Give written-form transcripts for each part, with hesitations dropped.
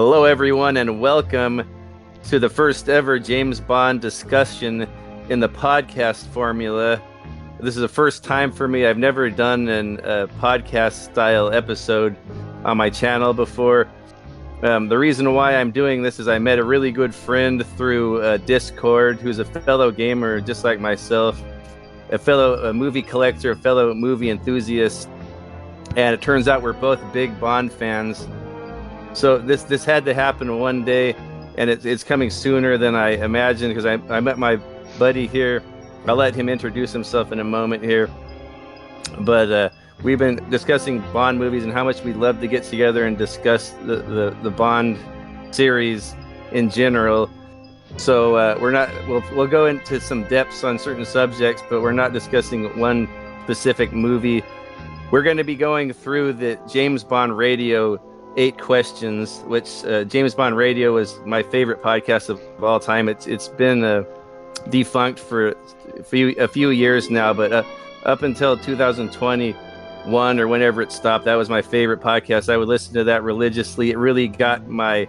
Hello, everyone, and welcome to the first ever James Bond discussion in the podcast formula. This is the first time for me. I've never done a podcast-style episode on my channel before. The reason why I'm doing this is I met a really good friend through Discord who's a fellow gamer just like myself, a fellow movie collector, a fellow movie enthusiast, and it turns out we're both big Bond fans. So this had to happen one day, and it's coming sooner than I imagined because I met my buddy here. I'll let him introduce himself in a moment here. But we've been discussing Bond movies and how much we'd love to get together and discuss the Bond series in general. So we'll go into some depths on certain subjects, but we're not discussing one specific movie. We're going to be going through the James Bond Radio 8 questions, which James Bond Radio is my favorite podcast of all time. It's been defunct for a few years now, but up until 2021 or whenever it stopped, that was my favorite podcast. I would listen to that religiously. It really got my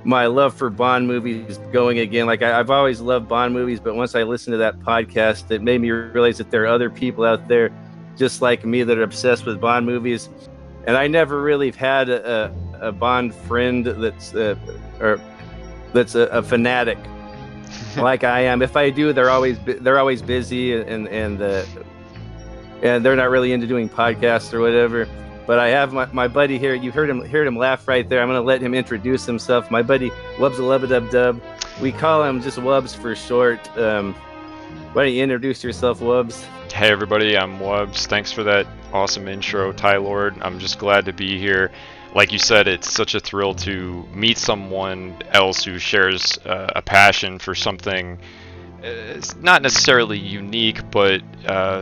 love for Bond movies going again. Like I've always loved Bond movies, but once I listened to that podcast, it made me realize that there are other people out there just like me that are obsessed with Bond movies. And I never really had a Bond friend that's a fanatic like I am. If I do, they're always busy and they're not really into doing podcasts or whatever. But I have my buddy here. You heard him laugh right there. I'm gonna let him introduce himself. My buddy Wubs Dub. We call him just Wubs for short. Why don't you introduce yourself, Wubs? Hey everybody, I'm Wubs. Thanks for that awesome intro, Tylord. I'm just glad to be here. Like you said, it's such a thrill to meet someone else who shares a passion for something. It's not necessarily unique, but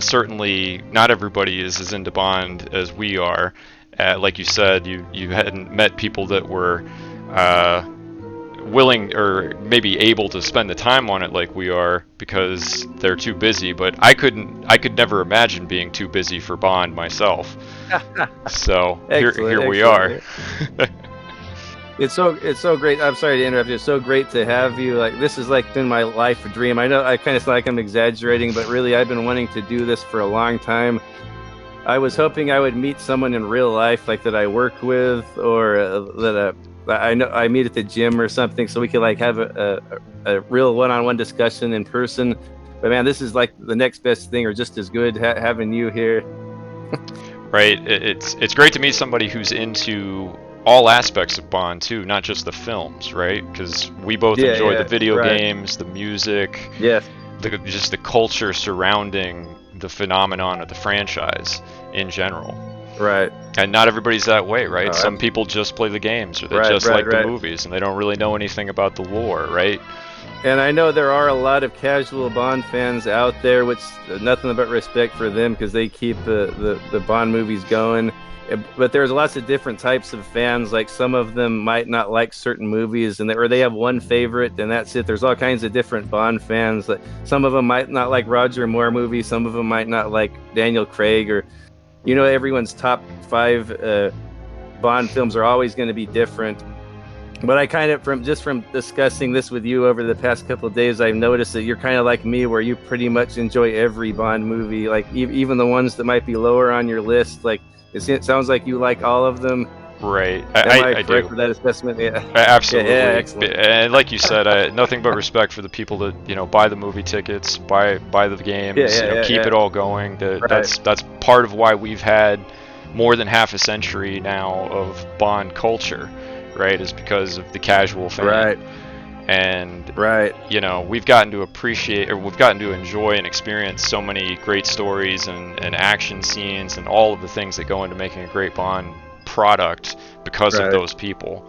certainly not everybody is as into Bond as we are. Like you said, you hadn't met people that were willing or maybe able to spend the time on it like we are because they're too busy, but I could never imagine being too busy for Bond myself. So here we are. It's so great. I'm sorry to interrupt you. It's so great to have you. Like this is like been my life dream. I know I kind of sound like I'm exaggerating, but really I've been wanting to do this for a long time. I was hoping I would meet someone in real life, like that I work with, or that I know I meet at the gym or something, so we could like have a real one-on-one discussion in person. But man, this is like the next best thing, or just as good having you here. Right. It's great to meet somebody who's into all aspects of Bond too, not just the films, right? Because we both enjoy the video games, the music, just the culture surrounding the phenomenon of the franchise in general. Right. And not everybody's that way, right? Some people just play the games, or they like the movies, and they don't really know anything about the lore, right? And I know there are a lot of casual Bond fans out there, which nothing but respect for them because they keep the Bond movies going. But there's lots of different types of fans. Like some of them might not like certain movies, or they have one favorite, and that's it. There's all kinds of different Bond fans. Like some of them might not like Roger Moore movies. Some of them might not like Daniel Craig, or everyone's top 5 Bond films are always going to be different. But I kind of, from discussing this with you over the past couple of days, I've noticed that you're kind of like me, where you pretty much enjoy every Bond movie, like even the ones that might be lower on your list. Like it sounds like you like all of them. Right. I do. With that assessment? Yeah. Absolutely. Yeah, excellent. And like you said, nothing but respect for the people that buy the movie tickets, buy the games, keep it all going. That's part of why we've had more than half a century now of Bond culture, right? Is because of the casual fan. Right. And we've gotten to appreciate, or we've gotten to enjoy and experience so many great stories and action scenes and all of the things that go into making a great Bond product because of those people.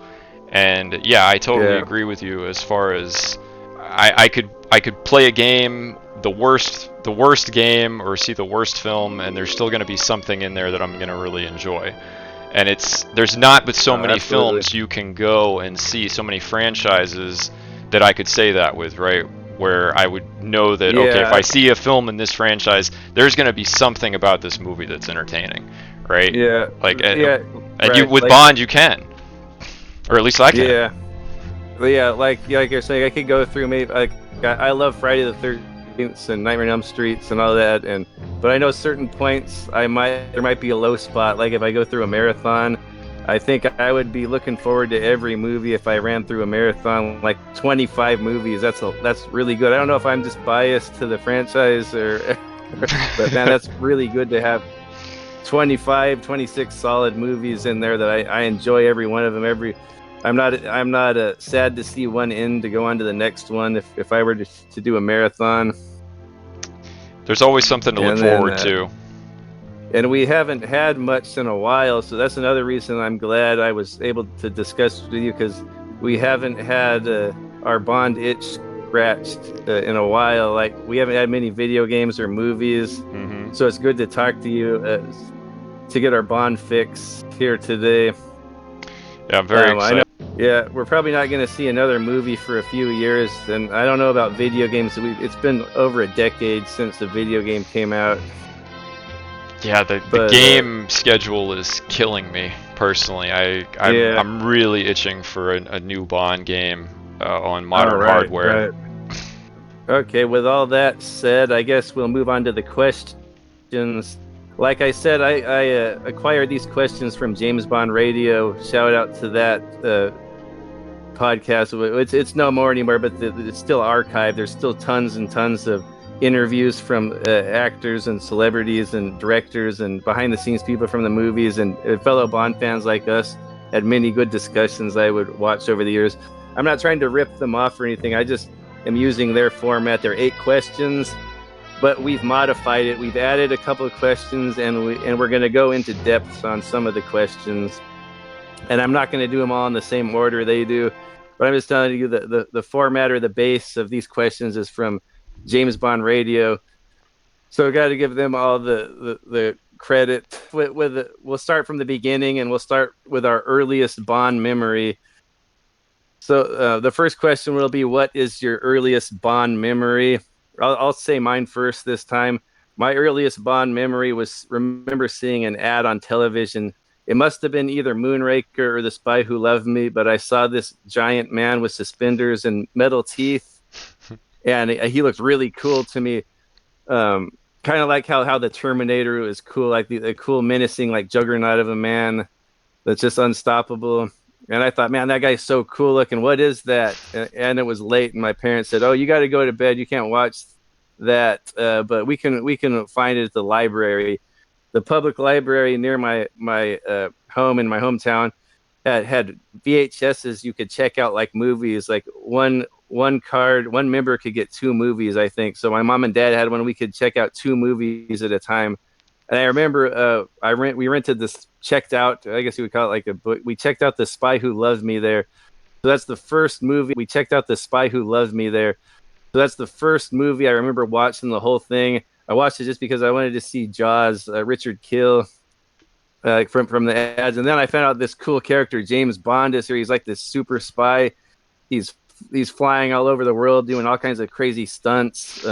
And I totally agree with you as far as I could play a game, the worst game, or see the worst film, and there's still going to be something in there that I'm going to really enjoy. And there's not but so many films you can go and see, so many franchises that I could say that with, right? Where I would know that, okay, if I see a film in this franchise, there's going to be something about this movie that's entertaining, right? Yeah. Like, and you with Bond, you can. or at least I can. Yeah. Yeah, like you're saying, I could go through maybe like I love Friday the 13th and Nightmare on Elm Streets and all that, and but I know certain points there might be a low spot. Like if I go through a marathon, I think I would be looking forward to every movie if I ran through a marathon, like 25 movies. That's really good. I don't know if I'm just biased to the franchise or, but man, that's really good to have 25, 26 solid movies in there that I enjoy every one of them. I'm not sad to see one end to go on to the next one if I were to do a marathon. There's always something to look And then forward to. and we haven't had much in a while, so that's another reason I'm glad I was able to discuss with you, because we haven't had our Bond itch scratched in a while. Like we haven't had many video games or movies, so it's good to talk to you to get our Bond fix here today. Yeah, I'm very excited. Yeah, we're probably not going to see another movie for a few years, and I don't know about video games. It's been over a decade since the video game came out. Yeah, the game schedule is killing me personally. I'm really itching for a new Bond game on modern hardware. Right. Okay, with all that said, I guess we'll move on to the questions. Like I said, I acquired these questions from James Bond Radio. Shout out to that podcast. It's no more anymore, but it's still archived. There's still tons and tons of interviews from actors and celebrities and directors and behind the scenes people from the movies, and fellow Bond fans like us had many good discussions I would watch over the years. I'm not trying to rip them off or anything. I just am using their format. They're 8 questions, but we've modified it. We've added a couple of questions, and we're going to go into depth on some of the questions. And I'm not going to do them all in the same order they do, but I'm just telling you the format or the base of these questions is from James Bond Radio. So I got to give them all the credit. We'll start from the beginning, and we'll start with our earliest Bond memory. So the first question will be, what is your earliest Bond memory? I'll say mine first this time. My earliest Bond memory was remember seeing an ad on television. It must have been either Moonraker or The Spy Who Loved Me, but I saw this giant man with suspenders and metal teeth, and he looked really cool to me. Kind of like how the Terminator was cool, like the cool menacing like juggernaut of a man that's just unstoppable. And I thought, man, that guy's so cool looking. What is that? And it was late, and my parents said, "Oh, you got to go to bed. You can't watch that, but we can find it at the library." The public library near my home in my hometown had VHSs you could check out, like movies. Like one member could get 2 movies, I think. So my mom and dad had one. We could check out 2 movies at a time. And I remember we rented this, checked out, I guess you would call it like a book. We checked out The Spy Who Loved Me there. So that's the first movie. We checked out The Spy Who Loved Me there. So that's the first movie I remember watching the whole thing. I watched it just because I wanted to see Jaws, Richard Kill, from the ads. And then I found out this cool character, James Bond, is here. He's like this super spy. He's flying all over the world, doing all kinds of crazy stunts,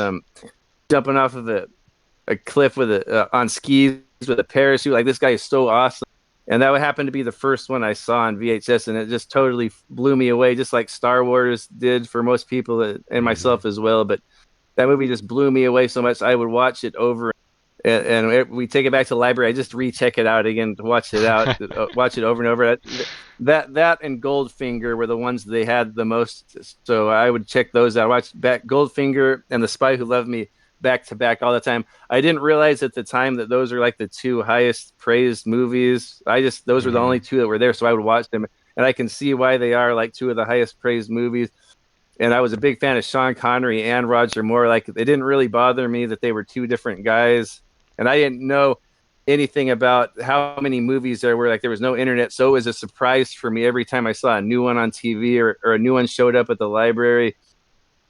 jumping off of a cliff on skis with a parachute. Like, this guy is so awesome. And that would happen to be the first one I saw on VHS, and it just totally blew me away, just like Star Wars did for most people and myself as well. But that movie just blew me away so much. I would watch it over, and we take it back to the library. I just recheck it out again to watch it out, watch it over and over. That and Goldfinger were the ones they had the most. So I would check those out. I watched back Goldfinger and The Spy Who Loved Me back to back all the time. I didn't realize at the time that those are like the 2 highest praised movies. Those were the only 2 that were there, so I would watch them, and I can see why they are like 2 of the highest praised movies. And I was a big fan of Sean Connery and Roger Moore. Like, it didn't really bother me that they were 2 different guys, and I didn't know anything about how many movies there were. Like, there was no internet, so it was a surprise for me every time I saw a new one on TV or a new one showed up at the library.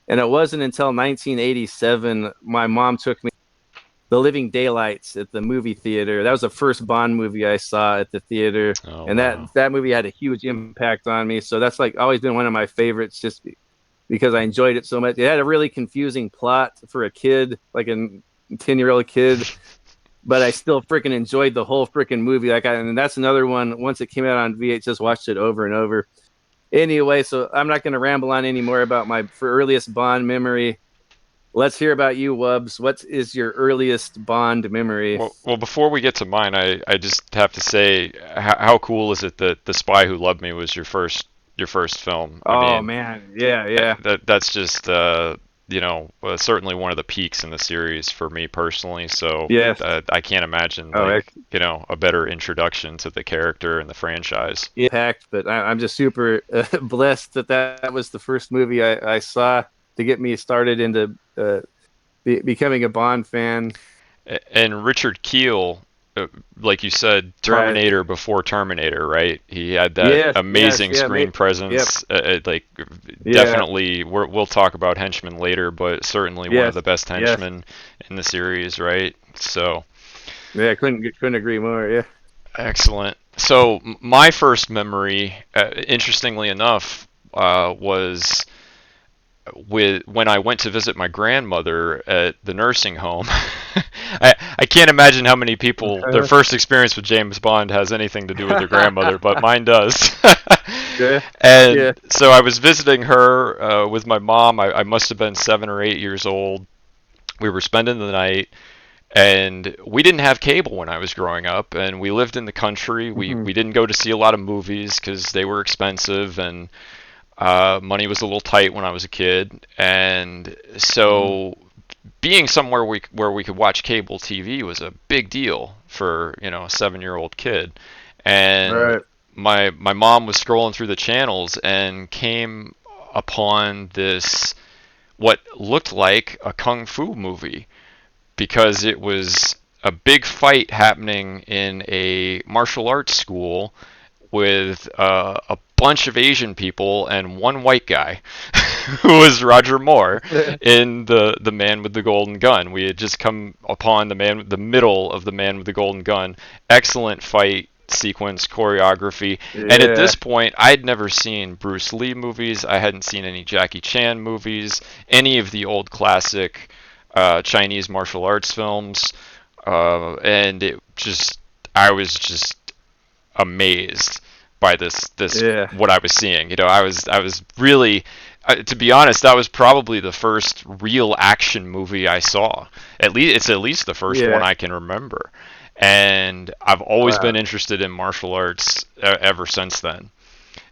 And it wasn't until 1987 my mom took me to The Living Daylights at the movie theater. That was the first Bond movie I saw at the theater. And wow. that movie had a huge impact on me. So that's like always been one of my favorites, just because I enjoyed it so much. It had a really confusing plot for a kid, like a 10-year-old kid, but I still freaking enjoyed the whole freaking movie. And that's another one. Once it came out on VHS, watched it over and over. Anyway, so I'm not going to ramble on anymore about my earliest Bond memory. Let's hear about you, Wubs. What is your earliest Bond memory? Well, before we get to mine, I just have to say, how cool is it that The Spy Who Loved Me was your first film? I Oh mean, man, yeah. that's just certainly one of the peaks in the series for me personally. So Yes. I can't imagine Oh, like a better introduction to the character and the franchise. impact, but I'm just super blessed that was the first movie I saw to get me started into becoming a Bond fan. And Richard Kiel, like you said, Right. Terminator before Terminator, right? He had that Yes, amazing yeah, screen yep, presence. Like, yeah, definitely, we'll talk about henchmen later, but certainly one of yes, the best yes, henchmen in the series, right? So, yeah. Couldn't agree more. Yeah. excellent. So, my first memory, interestingly enough, was when I went to visit my grandmother at the nursing home. I can't imagine how many people their first experience with James Bond has anything to do with their grandmother, but mine does. Yeah, And yeah. so I was visiting her with my mom. I must have been 7 or 8 years old. We were spending the night, and we didn't have cable when I was growing up, and we lived in the country. We didn't go to see a lot of movies because they were expensive, and money was a little tight when I was a kid, and Mm-hmm. so being somewhere where we could watch cable TV was a big deal for a 7-year-old kid. And Right. my mom was scrolling through the channels and came upon this what looked like a kung fu movie because it was a big fight happening in a martial arts school with a bunch of Asian people and one white guy, who was Roger Moore in the Man with the Golden Gun. We had just come upon the middle of the Man with the Golden Gun. Excellent fight sequence, choreography, and at Yeah. this point, I'd never seen Bruce Lee movies. I hadn't seen any Jackie Chan movies, any of the old classic Chinese martial arts films, and I was just amazed by this Yeah. what I was seeing. I was really to be honest, that was probably the first real action movie I saw. At least the first one Yeah. I can remember. And I've always been Wow. interested in martial arts ever since then.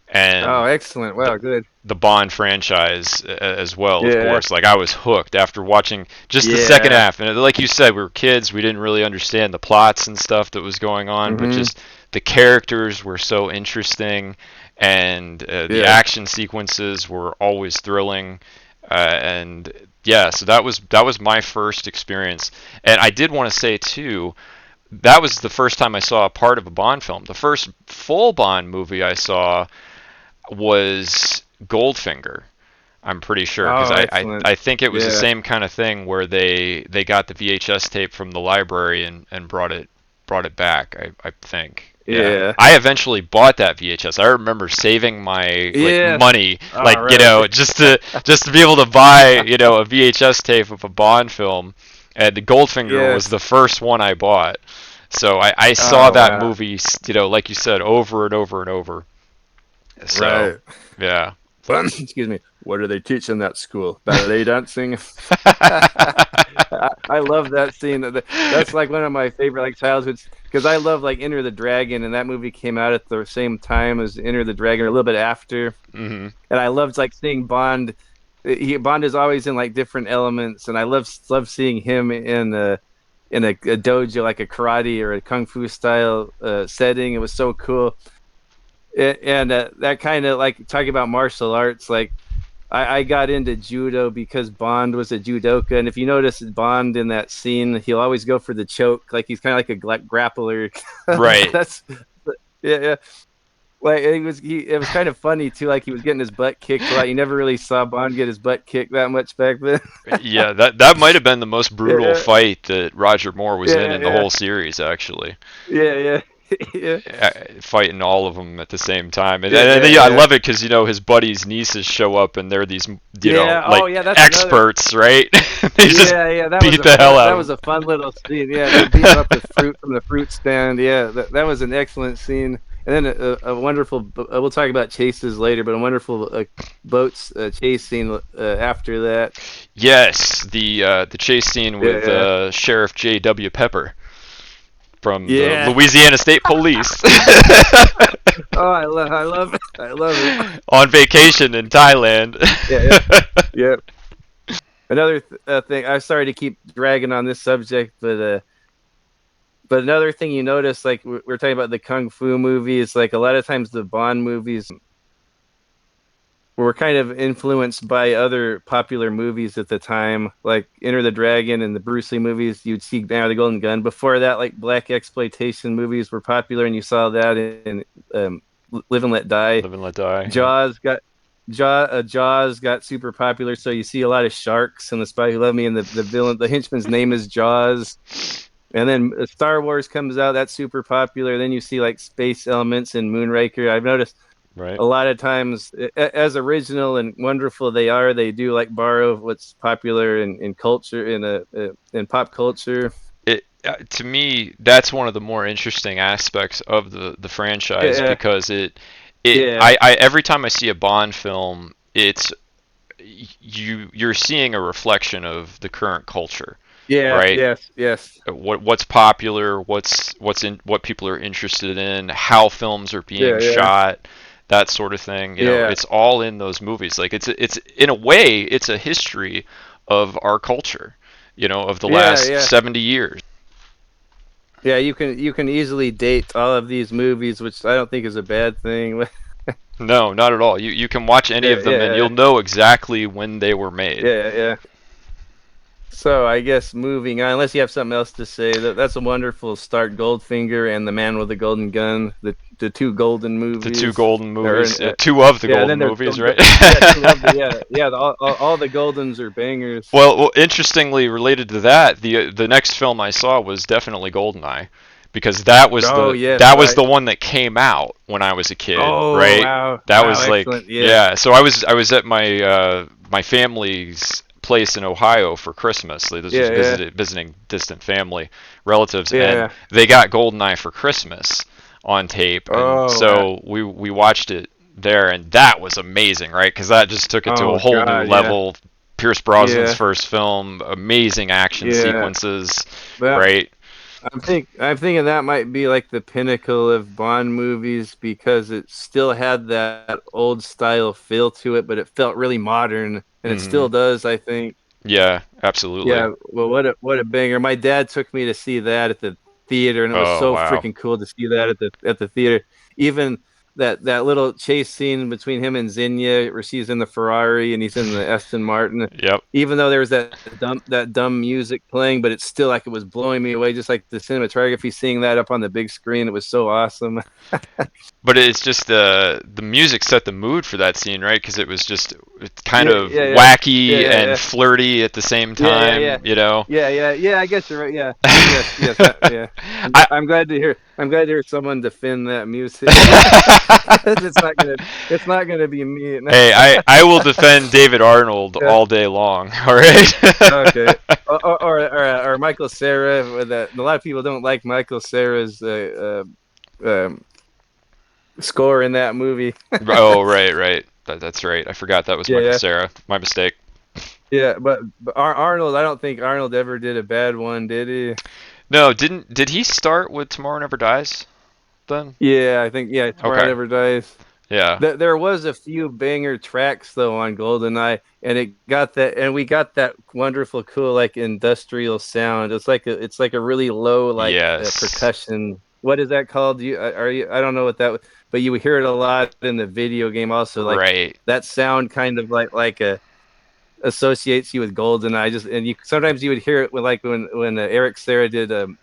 Oh, And excellent. the Wow, good. the Bond franchise as well, of Yeah. course. Like I was hooked after watching just the second Yeah. half. And like you said, we were kids. We didn't really understand the plots and stuff that was going on, but Mm-hmm. just the characters were so interesting, and the Yeah. action sequences were always thrilling. And yeah, so that was my first experience. And I did want to say too, that was the first time I saw a part of a Bond film. The first full Bond movie I saw was Goldfinger. I'm pretty sure because Oh, I excellent. think it was the Yeah. same kind of thing where they got the VHS tape from the library and brought it back. I think. Yeah. Yeah. I eventually bought that VHS. I remember saving my like Yes. money, All like right. just to be able to buy a VHS tape of a Bond film. And the Goldfinger was Yes. the first one I bought. So I saw Oh, that wow. movie, like you said, over and over and over. So, Right. yeah. Excuse me. What are they teaching that school? Ballet dancing. I love that scene. That's like one of my favorite like childhoods because I love like Enter the Dragon, and that movie came out at the same time as Enter the Dragon, or a little bit after. Hmm. And I loved like seeing Bond. Bond is always in like different elements, and I love seeing him in a dojo, like a karate or a kung fu style setting. It was so cool. And that kind of like talking about martial arts, like I got into judo because Bond was a judoka, and if you notice Bond in that scene, he'll always go for the choke, like he's kind of like a grappler. Right. That's yeah, yeah. Like it was kind of funny too. Like he was getting his butt kicked a lot. You never really saw Bond get his butt kicked that much back then. Yeah, that might have been the most brutal Yeah, fight that Roger Moore was yeah, in the yeah, whole series, actually. yeah, yeah, yeah, Fighting all of them at the same time, and, yeah, and, yeah, and yeah, I yeah. love it because his buddy's nieces show up and they're these Yeah. like Oh, yeah. That's another. experts, right? They just Yeah, yeah. beat the hell out That of was them. a fun little scene. Yeah, they're beating him up with fruit from the fruit stand. Yeah, that was an excellent scene. And then a wonderful. We'll talk about chases later, but a wonderful boats chase scene after that. Yes, the chase scene Yeah, with yeah, Sheriff J.W. Pepper from the yeah. Louisiana State Police Oh, I love it. I love it. on vacation in Thailand. Yeah, yeah, yeah. Another thing. I'm sorry to keep dragging on this subject, but another thing you notice, like we're talking about the kung fu movies, like a lot of times the Bond movies were kind of influenced by other popular movies at the time, like Enter the Dragon and the Bruce Lee movies. You'd see Now the Golden Gun. Before that, like black exploitation movies were popular, and you saw that in Live and Let Die. Live and Let Die. Yeah. Jaws got Jaws got super popular, so you see a lot of sharks in The Spy Who Loved Me, and the villain, the henchman's name is Jaws. And then Star Wars comes out, that's super popular. Then you see like space elements in Moonraker. I've noticed Right. a lot of times, as original and wonderful they are, they do like borrow what's popular in culture in pop culture. To me, that's one of the more interesting aspects of the franchise, Yeah, because yeah, I every time I see a Bond film, it's you're seeing a reflection of the current culture, yeah, right? yes, yes, What's popular, what people are interested in, how films are being yeah, yeah, shot, that sort of thing. yeah, It's all in those movies. Like it's in a way, it's a history of our culture, of the yeah, last yeah. 70 years. Yeah, you can easily date all of these movies, which I don't think is a bad thing. No, not at all. You can watch any Yeah, of them and yeah, you'll know exactly when they were made. yeah, yeah. So I guess moving on, unless you have something else to say, that's a wonderful start. Goldfinger and The Man with the Golden Gun, the two golden The two movies. golden Or, movies, two of the yeah, and golden then there's movies, right? yeah, two of the yeah, all the Goldens are bangers. Well, interestingly related to that, the next film I saw was definitely Goldeneye, because that was Oh the yes, that was right. the one that came out when I was a kid, Oh right? wow, That wow, was like, excellent. Yeah, yeah. So I was at my family's place in Ohio for Christmas. Like, this was yeah, yeah, visiting distant family relatives, and yeah. they got Goldeneye for Christmas on tape, and Oh wow. so we watched it there, and that was amazing, right? Because that just took it to a Oh whole new god, yeah, level. Pierce Brosnan's yeah, first film, amazing action yeah. sequences, That right? I'm thinking that might be like the pinnacle of Bond movies because it still had that old style feel to it, but it felt really modern, and it Hmm. still does, I think. Yeah, absolutely. Yeah, well, what a banger! My dad took me to see that at the theater, and it was Oh so wow. freaking cool to see that at the theater. Even that little chase scene between him and Zinnia, where she's in the Ferrari and he's in the Aston Martin. Yep. Even though there was that dumb music playing, but it's still like it was blowing me away. Just like the cinematography, seeing that up on the big screen, it was so awesome. But it's just the music set the mood for that scene, right? Because it's kind Yeah, of yeah, yeah, yeah, wacky yeah, and yeah. flirty at the same Yeah, yeah, yeah, time. yeah, yeah, yeah. I guess you're right. Yeah, yes, yes, yeah. I I'm glad to hear. I'm glad to hear someone defend that music. it's not gonna. It's not gonna be me. Hey, I will defend David Arnold Yeah. all day long. All right. Okay. Or Michael Cera. With that, a lot of people don't like Michael Cera's score in that movie. Oh, right, right. That's right. I forgot that was Yeah, Michael yeah, Cera. My mistake. yeah. But Arnold, I don't think Arnold ever did a bad one, did he? No, did he start with Tomorrow Never Dies then? Yeah, I think yeah. Tomorrow Okay. Never Dies. Yeah. There was a few banger tracks though on GoldenEye, and we got that wonderful, cool, like industrial sound. It's like a really low, like Yes. percussion. What is that called? I don't know what that, but you hear it a lot in the video game also. Like Right. that sound kind of like a associates you with GoldenEye. Just and you sometimes you would hear it when Eric Serra did um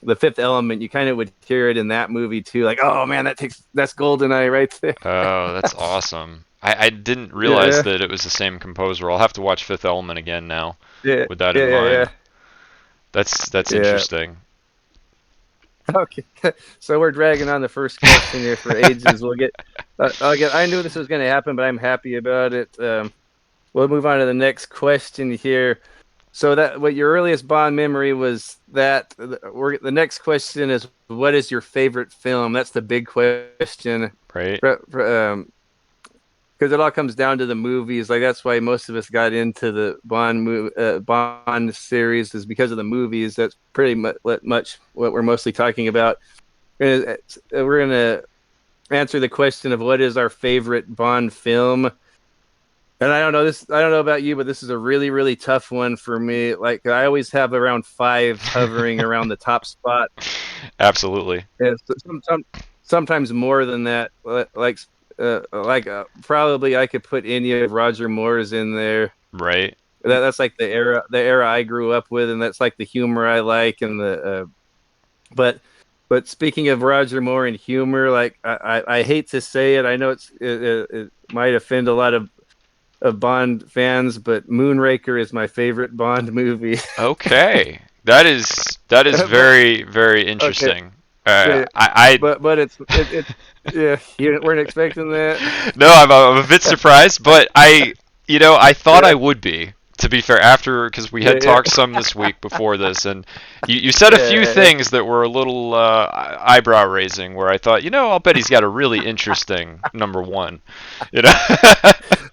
the Fifth Element. You kind of would hear it in that movie too. Like, oh man, that's GoldenEye right there. Oh, that's awesome. I didn't realize Yeah, that it was the same composer. I'll have to watch Fifth Element again now yeah, with that yeah, in yeah, mind. yeah. That's Yeah. interesting. Okay, so we're dragging on the first question here for ages. I knew this was going to happen, but I'm happy about it. We'll move on to the next question here. So that what your earliest Bond memory was that the next question is what is your favorite film? That's the big question. Right. Because it all comes down to the movies. Like that's why most of us got into the Bond series is because of the movies. That's pretty much what we're mostly talking about. We're gonna answer the question of what is our favorite Bond film. And I don't know this. I don't know about you, but this is a really, really tough one for me. Like I always have around five hovering around the top spot. Absolutely. Yeah, sometimes more than that. Probably I could put any of Roger Moore's in there. Right. That's like the era I grew up with, and that's like the humor I like, and but but speaking of Roger Moore and humor, like I hate to say it, I know it might offend a lot of Bond fans, but Moonraker is my favorite Bond movie. Okay. That is but very, very okay, interesting. yeah, I but yeah, you weren't expecting that. No, I'm a bit surprised, but I thought I Yeah, would be. To be fair, after because we yeah, had yeah, talked some this week before this, and you said a few yeah. things that were a little eyebrow raising, where I thought, I'll bet he's got a really interesting number one. You know.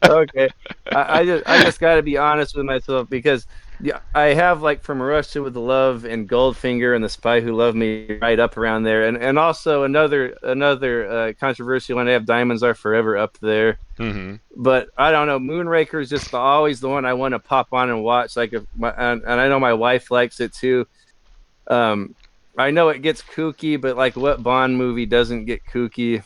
Okay, I just got to be honest with myself because yeah, I have like From Russia with Love and Goldfinger and The Spy Who Loved Me right up around there, and also another controversial one. I have Diamonds Are Forever up there, hmm but I don't know. Moonraker is just always the one I want to pop on and watch. Like and I know my wife likes it too. Um, I know it gets kooky, but like what Bond movie doesn't get kooky?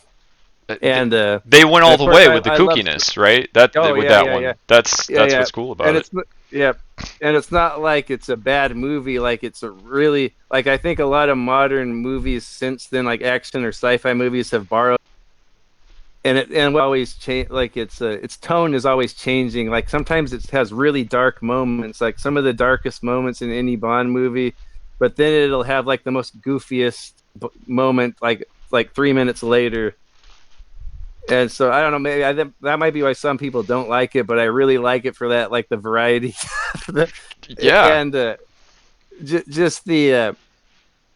And They went and all of the course way I with the I love. kookiness, right? That Oh with yeah, that yeah, yeah. one. That's Yeah, that's yeah, what's cool about and it. it's yeah, and it's not like it's a bad movie. Like it's a really like I think a lot of modern movies since then, like action or sci-fi movies, have borrowed, and always change. Like its tone is always changing. Like sometimes it has really dark moments, like some of the darkest moments in any Bond movie, but then it'll have like the most goofiest moment, like 3 minutes later. And so I don't know, maybe that might be why some people don't like it, but I really like it for that, like the variety, Yeah. and just the.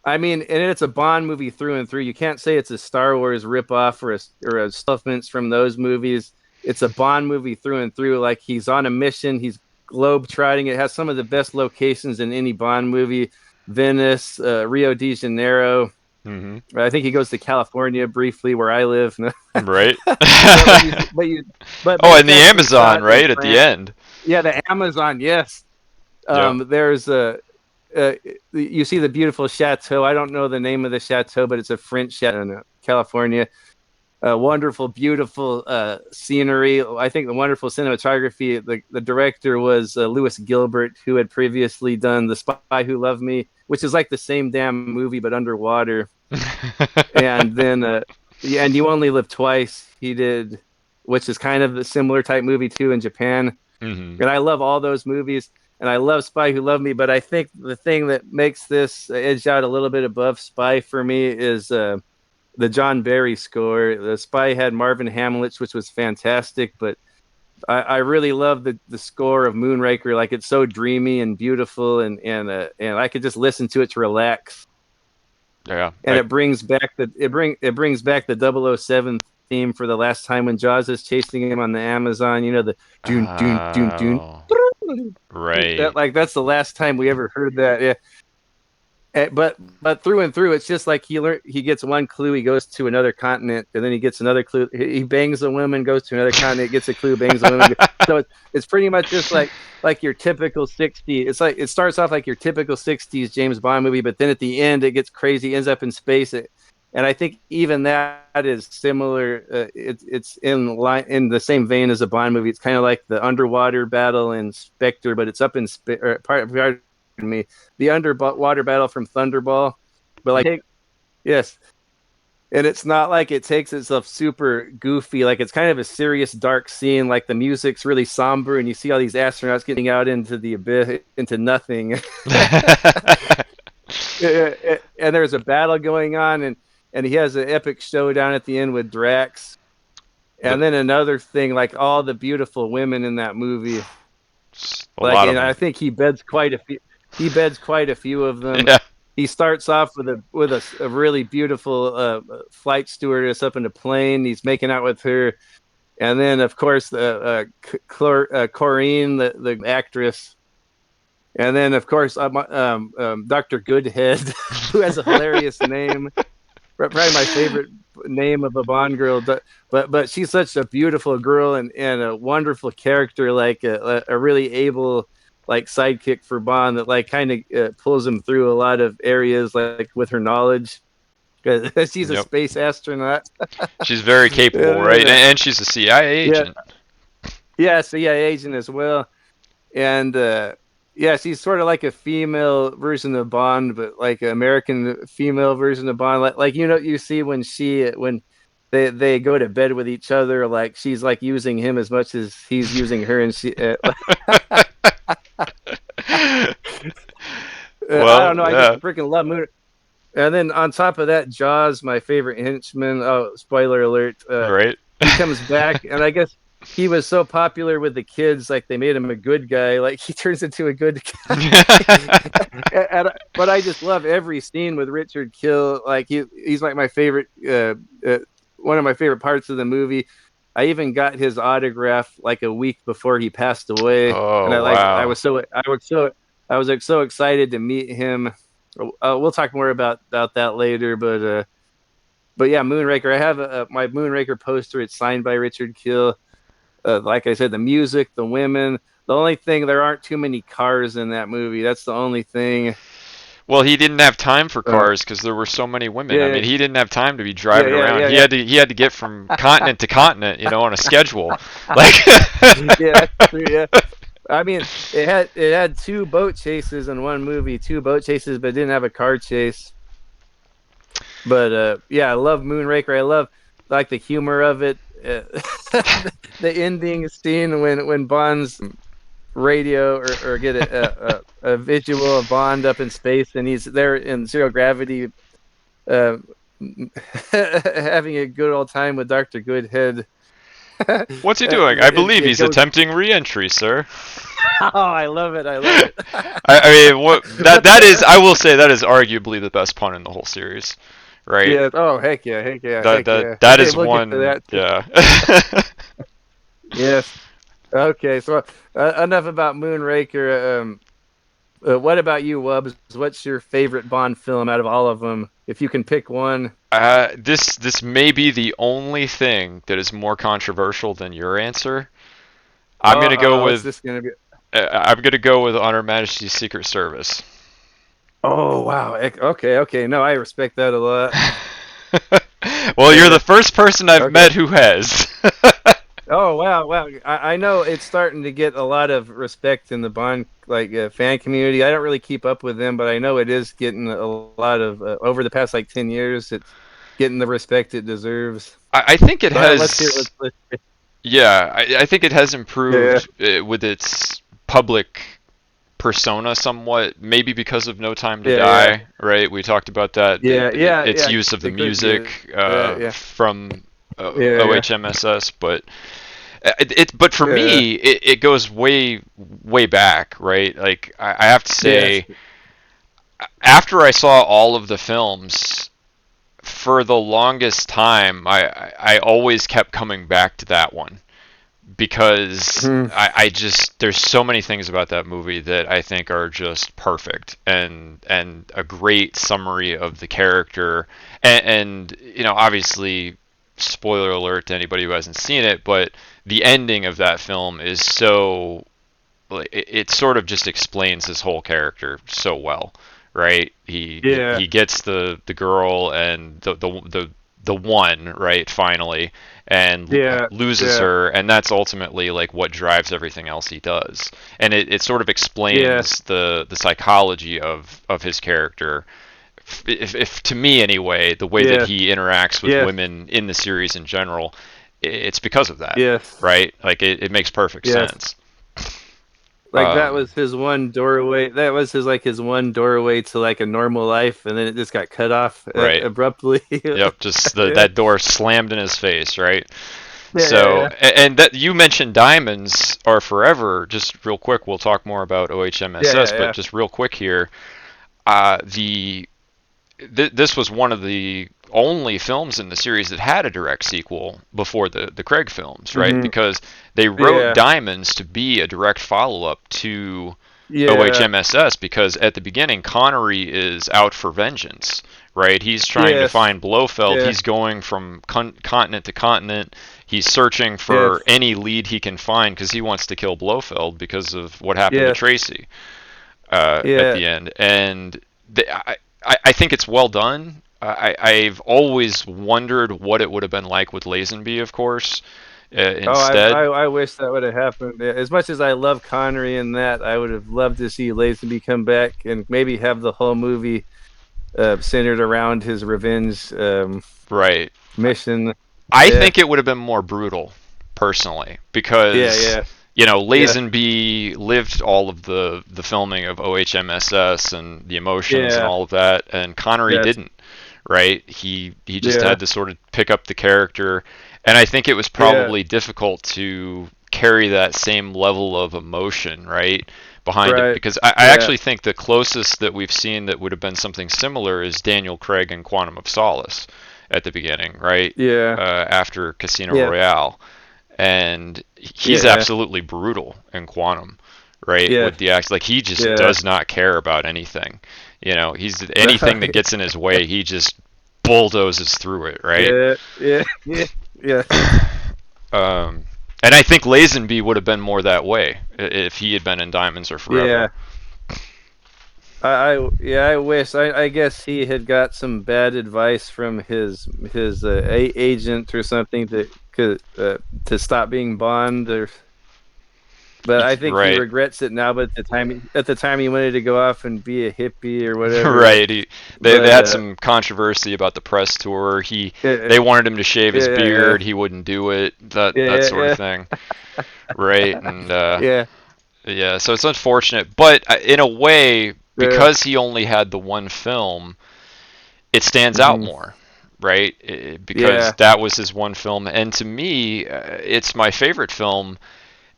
I mean, and it's a Bond movie through and through. You can't say it's a Star Wars ripoff or a supplements from those movies. It's a Bond movie through and through. Like he's on a mission. He's globe trotting. It has some of the best locations in any Bond movie: Venice, Rio de Janeiro. hmm I think he goes to California briefly, where I live. Right. but when you but you but Oh, and it's the actually Amazon, shot in right at the France. end. Yeah, the Amazon. Yes. Yep. There's a you see the beautiful chateau. I don't know the name of the chateau, but it's a French chateau in California. Wonderful, beautiful scenery. I think the wonderful cinematography. The director was Lewis Gilbert, who had previously done The Spy Who Loved Me, which is like the same damn movie but underwater. And then yeah, and You Only Live Twice. He did, which is kind of a similar type movie too in Japan. hmm And I love all those movies, and I love Spy Who Loved Me. But I think the thing that makes this edge out a little bit above Spy for me is the John Barry score. The Spy had Marvin Hamlich, which was fantastic, but I really love the score of Moonraker. Like it's so dreamy and beautiful, and I could just listen to it to relax. Yeah. And it brings back the 007 theme for the last time when Jaws is chasing him on the Amazon. You know the dune dune dune dune. Oh, right. That's the last time we ever heard that. Yeah. But through and through, it's just like he gets one clue, he goes to another continent, and then he gets another clue. He bangs a woman, goes to another continent, gets a clue, bangs a woman. So it's pretty much just like your typical 60s. It's like it starts off like your typical 60s James Bond movie, but then at the end it gets crazy, ends up in space. And I think even that is similar. It's in the same vein as a Bond movie. It's kind of like the underwater battle in Spectre, but it's up in pardon me, the underwater battle from Thunderball. But like, yes, and it's not like it takes itself super goofy. Like it's kind of a serious, dark scene. Like the music's really somber, and you see all these astronauts getting out into the abyss, into nothing. And there's a battle going on, and he has an epic showdown at the end with Drax. The And then another thing, like all the beautiful women in that movie. It's a Like, lot of and them. I think he beds quite a few. He beds quite a few of them. Yeah. He starts off with a really beautiful flight stewardess up in the plane. He's making out with her, and then of course the Corrine, the actress, and then of course Dr. Goodhead, who has a hilarious name, probably my favorite name of a Bond girl. But she's such a beautiful girl and a wonderful character, like a really able like sidekick for Bond that like kind of pulls him through a lot of areas like with her knowledge. She's a Yep. space astronaut. She's very capable, and right? then, And she's a CIA yeah, agent. yeah, CIA agent as well. And yeah, she's sort of like a female version of Bond, but like an American female version of Bond. Like you see when they go to bed with each other, like she's like using him as much as he's using her, and she I Well, don't know. I just yeah, freaking love Moon. And then on top of that, Jaws, my favorite henchman. Oh, spoiler alert! right. He comes back, and I guess he was so popular with the kids, like they made him a good guy. Like he turns into a good guy. But I just love every scene with Richard Kill. Like he's like my favorite, one of my favorite parts of the movie. I even got his autograph like a week before he passed away, and Oh, wow. I was like so excited to meet him. We'll talk more about that later, but yeah, Moonraker. I have my Moonraker poster. It's signed by Richard Kill. Like I said, the music, the women. The only thing, there aren't too many cars in that movie. That's the only thing. Well, he didn't have time for Uh, cause there were so many women. I yeah, mean, he didn't have time to be yeah, driving yeah, around. yeah, He had to get from continent to continent, on a schedule. Like yeah. That's true. Yeah, I mean, it had two boat chases in one movie, two boat chases, but it didn't have a car chase. But yeah, I love Moonraker. I love like the humor of it. The ending scene when Bond's radio or get a visual of Bond up in space and he's there in zero gravity, uh, having a good old time with Dr. Goodhead. what's he doing? I believe It he's goes. attempting re-entry, sir. Oh, I love it! I love it. I mean, what But that is, I will say that is arguably the best pun in the whole series, right? yeah. Oh, heck yeah! Heck yeah! That Heck that yeah! that Okay, is we'll get to one, that too. yeah. Yes. Okay. So enough about Moonraker. What about you, Wubs? What's your favorite Bond film out of all of them? If you can pick one. This may be the only thing that is more controversial than your answer. I'm gonna go What's with this gonna be? I'm gonna go with On Her Majesty's Secret Service. Oh wow. Okay. Okay. No, I respect that a lot. Well, you're Yeah. the first person I've Okay. met who has. Oh wow, wow. I know it's starting to get a lot of respect in the Bond like fan community. I don't really keep up with them, but I know it is getting a lot of over the past like 10 years. It's getting the respect it deserves. I think it But let's hear. has. Yeah, I think it has Yeah. improved with its public persona somewhat, maybe because of No Time to Yeah. Yeah. Die, right? We talked about that. Yeah. Yeah. Its Yeah. use of the It could get. music Yeah. from Yeah. Yeah. OHMSS, but but for Yeah. me, it goes way back, right? Like I have to Yes. say, after I saw all of the films, for the longest time, I always kept coming back to that one because Hmm. I just there's so many things about that movie that I think are just perfect and a great summary of the character and obviously spoiler alert to anybody who hasn't seen it, but the ending of that film is so it sort of just explains his whole character so well, right? Yeah. He gets the girl and the one, right, finally, and Yeah. loses Yeah. her, and that's ultimately like what drives everything else he does. And it sort of Yeah. explains the psychology of his character. If to me anyway, the way that Yeah. he interacts with Yes. women in the series in general, it's because of that, Yes. right? Like it makes perfect Yes. sense. Like that Um, was his one doorway. That was his one doorway to like a normal life, and then it just got cut off right. abruptly. Yep. Just Yeah. that door slammed in his face, right? So, yeah, and that you mentioned Diamonds Are Forever. Just real quick, we'll talk more about yeah, OHMSS, yeah, but yeah. just real quick here, the this was one of the only films in the series that had a direct sequel before the Craig films, right? Hmm. Because they wrote Yeah, Diamonds to be a direct follow-up to yeah, OHMSS because at the beginning Connery is out for vengeance, right? He's trying to yes, find Blofeld. yeah, He's going from continent to continent. He's searching yes, for any lead he can find because he wants to kill Blofeld because of what happened to yes, Tracy at yeah. the end. And I think it's well done. I've always wondered what it would have been like with Lazenby, of course, Oh, instead. I wish that would have happened. Yeah, as much as I love Connery and that, I would have loved to see Lazenby come back and maybe have the whole movie centered around his revenge Right. mission. I Yeah, think it would have been more brutal, personally, yeah, because yeah, yeah, Lazenby lived all of the filming of OHMSS and the emotions and yeah, all of that, and Connery yes, didn't. Right? He just yeah, had to sort of pick up the character, and I think it was yeah, probably difficult to carry that same level of emotion, right, behind it. right, Because I yeah, actually think the closest that we've seen that would have been something similar is Daniel Craig in Quantum of Solace at the beginning, right? yeah, After Casino yeah, Royale, and he's yeah, absolutely brutal in Quantum, right? yeah, With the act, like he just yeah, does not care about anything. He's anything that right, gets in his way, he just bulldozes through it, right? yeah, yeah, yeah, yeah, Um, and I think Lazenby would have been more that way if he had been in Diamonds Are Forever. yeah. Yeah, I wish. I guess he had got some bad advice from his agent or something to stop being Bond. Or, but I think he Right, regrets it now. But at the time he wanted to go off and be a hippie or whatever. right. They But had some controversy about the press tour. yeah, They wanted him to shave his yeah, yeah, beard. He wouldn't do it. That yeah, sort of yeah, thing, right? And yeah, yeah, so it's unfortunate, but in a way, yeah. because he only had the one film, it stands out Hmm. more, right? Because Yeah. that was his one film, and to me, it's my favorite film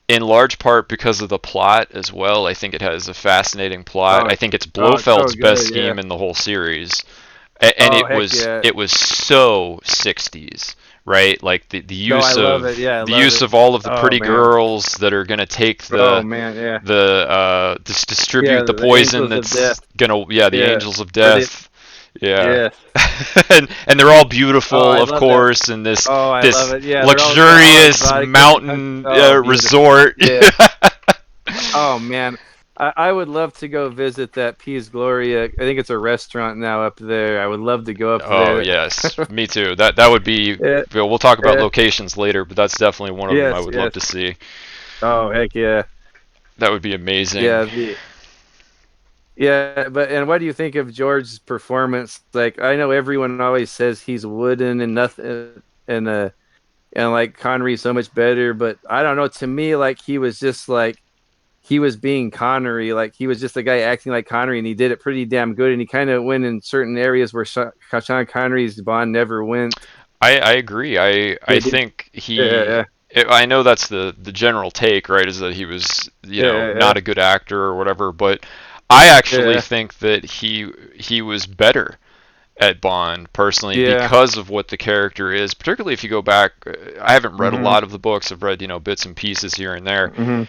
in large part because of the plot as well. I think it has a fascinating plot. Oh, I think it's oh, it's so Blofeld's best good. Yeah. scheme in the whole series, and Oh, it heck was yeah. it was so 60s, right? Like the No, I use love it. of Yeah, I the love use it. of all of the Oh pretty man. girls that are gonna take Oh man. Yeah. Yeah. distribute the The poison Angels of that's Death. gonna, the Yeah. angels of Or the death. Yeah. Yes. And they're all Oh, beautiful, I of love that. course, in Oh, I love this it. Yeah, they're all luxurious exotic looking country. mountain Oh, beautiful. resort. Yeah. Oh man. I would love to go visit that Piz Gloria. I think it's a restaurant now up there. I would love to go up Oh there. yes, me too. That would be. Yeah. We'll talk about Yeah. locations later, but that's definitely one of them I Yes, would love yes. to see. Oh, heck yeah. That would be amazing. Yeah, the yeah, but and what do you think of George's performance? Like I know everyone always says he's wooden and nothing and like Connery's so much better, but I don't know. To me, like he was just like he was being Connery, like he was just a guy acting like Connery, and he did it pretty damn good. And he kind of went in certain areas where Sean Connery's Bond never went. I agree. I Yeah, did- think yeah, I know that's the general take, right? Is that he was yeah, not a good actor or whatever, but I actually yeah, think that he was better at Bond personally yeah, because of what the character is. Particularly if you go back, I haven't read a mm-hmm, lot of the books. I've read bits and pieces here and there. mm-hmm,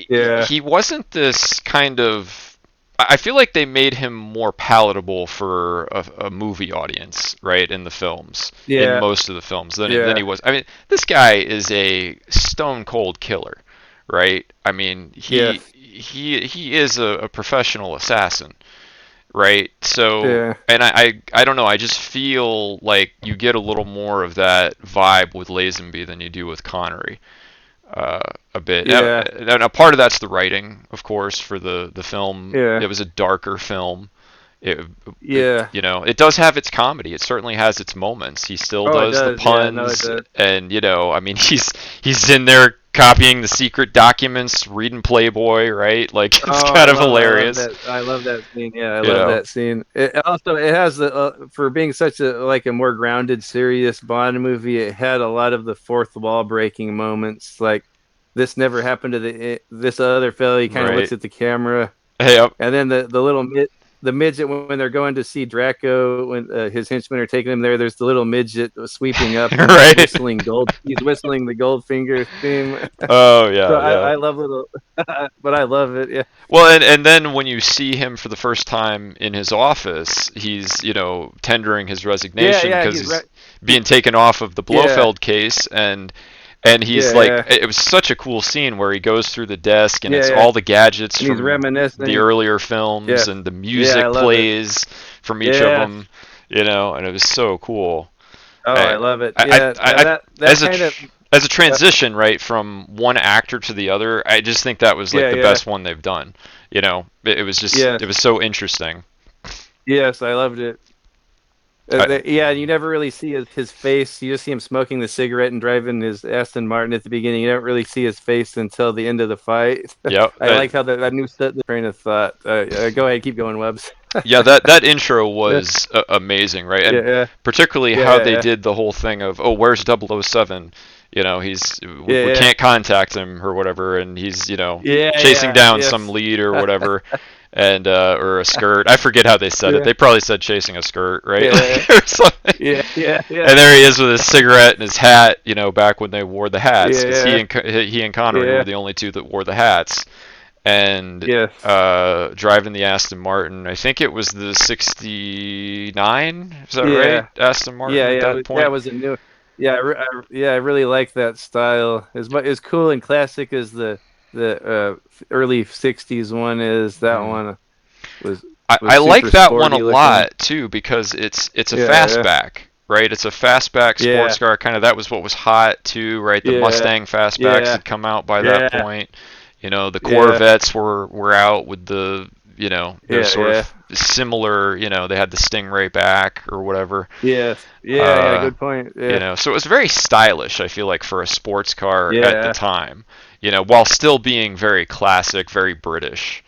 yeah, He wasn't this kind of. I feel like they made him more palatable for a movie audience, right? In the films, in yeah, most of the films, than he yeah, was. I mean, this guy is a stone cold killer, right? I mean, yes, he is a professional assassin, right? So, yeah, and I don't know. I just feel like you get a little more of that vibe with Lazenby than you do with Connery a bit. yeah, Now, part of that's the writing, of course, for the film. yeah, It was a darker film. It, yeah. it does have its comedy. It certainly has its moments. He still Oh, it does the does. Yeah, no, it puns, does. and I mean, he's in there copying the secret documents, reading Playboy, right? Like it's kind of hilarious. I love that scene. Yeah, I You love know, that scene. It has the for being such a more grounded, serious Bond movie. It had a lot of the fourth wall breaking moments. Like this never happened to this other fellow. He kind of looks right? at the camera, Hey, and then the midget when they're going to see Draco when his henchmen are taking him there. There's the little midget sweeping up and like right? whistling gold. He's whistling the Goldfinger theme. Oh So yeah, yeah. I love little, but I love it. Yeah. Well, and then when you see him for the first time in his office, he's tendering his Yeah, resignation yeah, because he's he's right. being taken off of the Yeah, Blofeld case, and he's yeah, like, yeah, it was such a cool scene where he goes through the desk and yeah, it's yeah. all the gadgets And he's from the reminiscing. earlier films Yeah, and the yeah, I music love it. plays from each of Yeah. them, and it was so cool. Oh, I, I love it. I, Yeah. I, I That kind of. as a Uh, transition, right, from one actor to the other, I just think that was like yeah, the yeah. best one they've done. It was just Yes, it was so interesting. yes, I loved it. I, Yeah, you never really see his face. You just see him smoking the cigarette and driving his Aston Martin at the beginning. You don't really see his face until the end of the fight. yeah, I like how that new the train of thought. Go ahead, keep going, Webs. yeah. That intro Yeah, was amazing, right? And yeah, particularly yeah, how they yeah, did the whole thing of, oh, where's 007? yeah, We yeah, can't contact him or whatever, and he's yeah, chasing yeah, down some yes, lead or whatever, and or a skirt. I forget how they said it. yeah, They probably said chasing a skirt, right? yeah, Like, or something. yeah, yeah, yeah, And there he is with his cigarette and his hat, back when they wore the hats, because yeah, he and Connery were yeah, the only two that wore the hats, and yes, driving the Aston Martin. I think it was the '69. Is that right? yeah. Aston Martin Yeah, at yeah, that yeah. It point. was a new. Yeah, yeah. I really like that style. As cool and classic as the early '60s one is, that Mm. one was I like super that one a sporty looking. lot too because it's a Yeah, yeah, fastback, right? It's a fastback yeah, sports car. Kind of that was what was hot too, right? The yeah, Mustang fastbacks yeah, had come out by that yeah, point. The yeah, Corvettes were out with they're yeah, sort yeah. of similar. They had the Stingray back or whatever. Yes, yeah, yeah. Uh, Good point. Yeah, so it was very stylish. I feel like for a sports car at the yeah, time. While still being very classic, very British,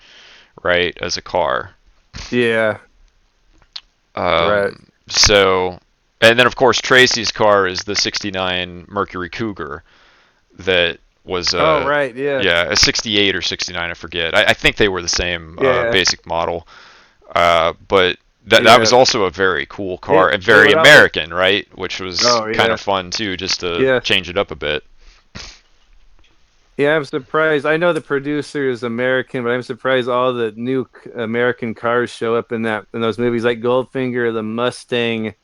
right, as a car. yeah. Right. So, and then of course Tracy's car is the '69 Mercury Cougar that was Oh, right. Yes. a '68 or '69, I forget. I think they were the same Yeah, basic model, but that yeah. was also a very cool car and It very would. American, right? Which was Oh, kind yeah. of fun too, just to Yes. change it up a bit. Yeah, I'm surprised. I know the producer is American, but I'm surprised all the new American cars show up in those movies, like Goldfinger, the Mustang,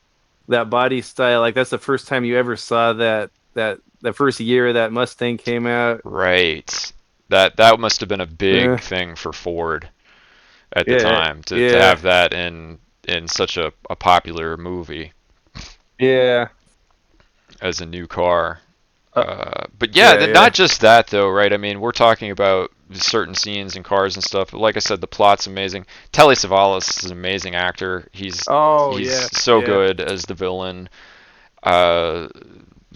that body style. Like that's the first time you ever saw that the first year that Mustang came out. Right. That must have been a big Yeah, thing for Ford at the yeah, time to yeah, have that in such a popular movie yeah, as a new car. uh, But yeah, yeah, not yeah. just that though, right? I mean, we're talking about certain scenes and cars and stuff. But like I said, the plot's amazing. Telly Savalas is an amazing actor. Oh, He's yeah, so yeah, good as the villain. Uh,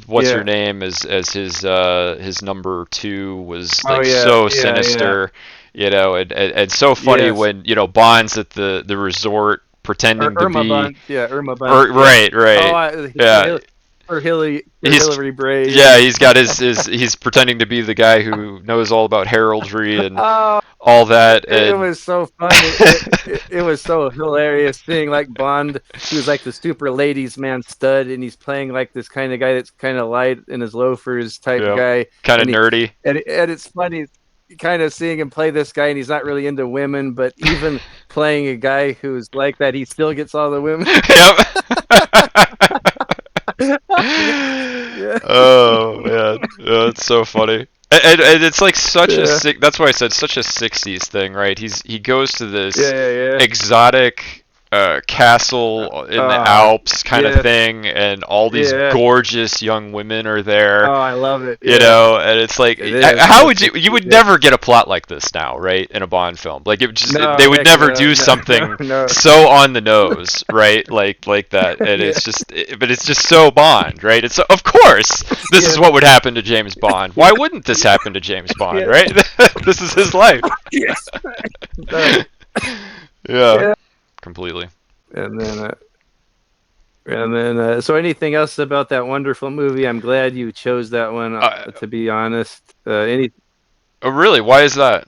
what's her yeah. name as his number two was Oh, like yeah, so yeah, yeah. sinister, and so funny Yes. when Bond's at the resort pretending to Irma be. Bunt. Yeah, Irma Bunt. Yeah. Right, Oh, right. Yeah, For he's Hillary Bray. yeah, he's got his he's pretending to be the guy who knows all about heraldry and Oh, all that, it and was so funny. It was so hilarious seeing like Bond, who's like the super ladies man stud, and he's playing like this kind of guy that's kind of light in his loafers type yeah, guy, kind of and nerdy. it's funny kind of seeing him play this guy, and he's not really into women, but even playing a guy who's like that, he still gets all the women. Yep. Yeah, Oh man, yeah, it's so funny. And it's like such a yeah, sick. That's why I said such a '60s thing, right? He goes to this yeah, yeah, exotic castle in the Alps kind of yeah, thing, and all these yeah. gorgeous young women are there. Oh, I love it. You Yeah, know, and it's like, it is. how would It's you would yeah. never get a plot like this now, right? In a Bond film, like they No, would heck never no, do no, no, something no. so on the nose, right? Like that, and Yeah, but it's just so Bond, right? It's of course this is yeah, what would happen to James Bond. Why wouldn't this happen to James Bond, yeah, right? This is his life. yes. Uh, Yeah, yeah. completely. And then, so anything else about that wonderful movie? I'm glad you chose that one. Uh, To be honest, any. oh, really? Why is that?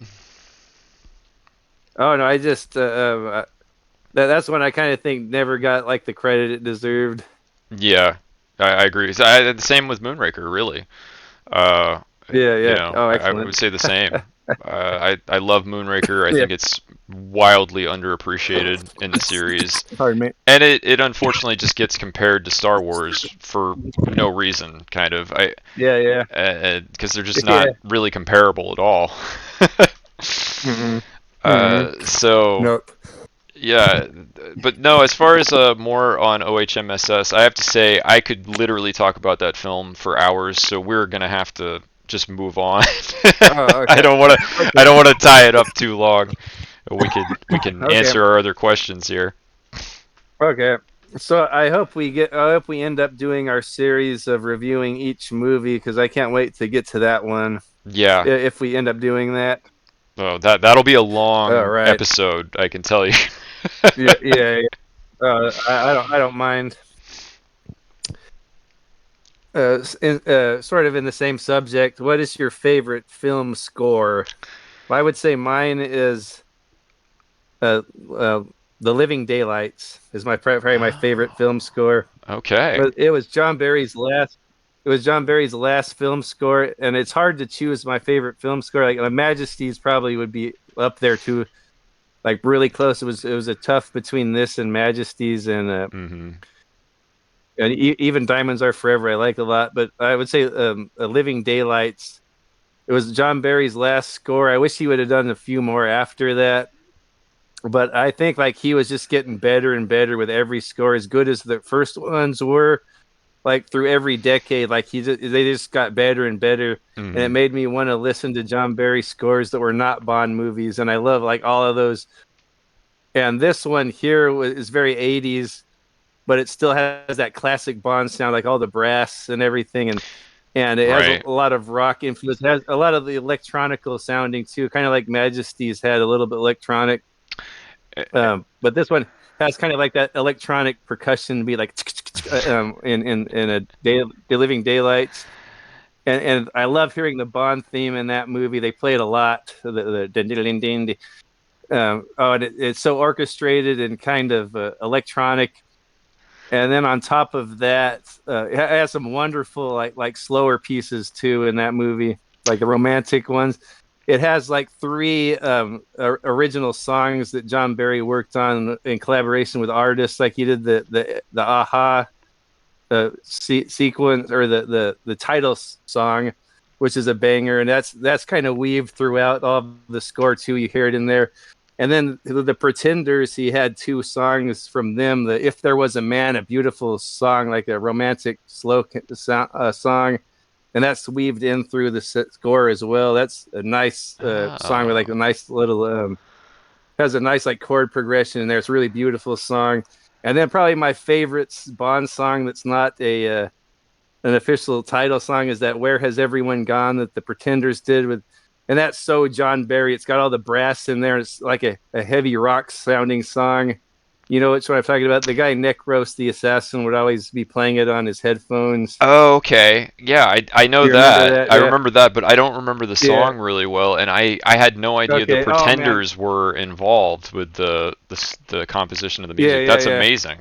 Oh no, I just that's one I kind of think never got like the credit it deserved. Yeah, I agree. The same with Moonraker, really. Uh, Yeah, you yeah. know, Oh, I excellent. would say the same. I love Moonraker. I Yeah. think it's wildly underappreciated in the series, Pardon me. and it unfortunately just gets compared to Star Wars for no reason, kind of. Yeah, yeah, Because they're just yeah. not really comparable at all. Mm-mm. Mm-mm. So Nope. yeah, but no, as far as more on OHMSS, I have to say I could literally talk about that film for hours, so we're gonna have to just move on. Oh, I okay. don't want to I Okay. don't want to tie it up too long. We can Okay. answer our other questions here. Okay. So I hope we end up doing our series of reviewing each movie because I can't wait to get to that one. Yeah. If we end up doing that. Oh, that'll be a All long right. episode, I can tell you. Yeah, yeah, yeah. I don't mind. Sort of in the same subject, what is your favorite film score? Well, I would say mine is uh, uh, The Living Daylights is probably my favorite film score. Okay. But it was John Barry's last. It was John Barry's last film score, and it's hard to choose my favorite film score. Like Majesty's probably would be up there too, like really close. It was a tough between this and Majesty's, Mhm. and even Diamonds Are Forever. I like a lot, but I would say Living Daylights. It was John Barry's last score. I wish he would have done a few more after that, but I think like he was just getting better and better with every score. As good as the first ones were, like through every decade, like they just got better and better, and it Mhm. made me want to listen to John Barry scores that were not Bond movies, and I love like all of those. And this one here is very 80s, but it still has that classic Bond sound, like all the brass and everything, and it has a Right. lot of rock influence. It has a lot of the electronical sounding too, kind of like Majesty's had a little bit electronic. But this one has kind of like that electronic percussion, be like in a day, the Living Daylights, and I love hearing the Bond theme in that movie. They play it a lot. The ding ding ding. Oh, and it's so orchestrated and kind of electronic. And then on top of that, it has some wonderful like slower pieces too in that movie, like the romantic ones. It has like three original songs that John Barry worked on in collaboration with artists. Like he did the Aha sequence or the title song, which is a banger, and that's kind of weaved throughout all the score too. You hear it in there. And then the Pretenders, he had two songs from them. The If There Was a Man, a beautiful song, like a romantic slow song, and that's weaved in through the score as well. That's a nice song with Oh. like a nice little has a nice like chord progression in there. It's a really beautiful song. And then probably my favorite Bond song that's not a an official title song is that "Where Has Everyone Gone" that the Pretenders did with, and that's so John Barry. It's got all the brass in there. It's like a heavy rock sounding song. You know which one I'm talking about? The guy Necros the assassin would always be playing it on his headphones. Oh, okay. Yeah, I know You remember that. that? I Yeah, remember that, but I don't remember the yeah. song really well, and I had no idea the Okay. Oh man. Pretenders were involved with the composition of the Yeah, music. yeah, That's yeah. amazing.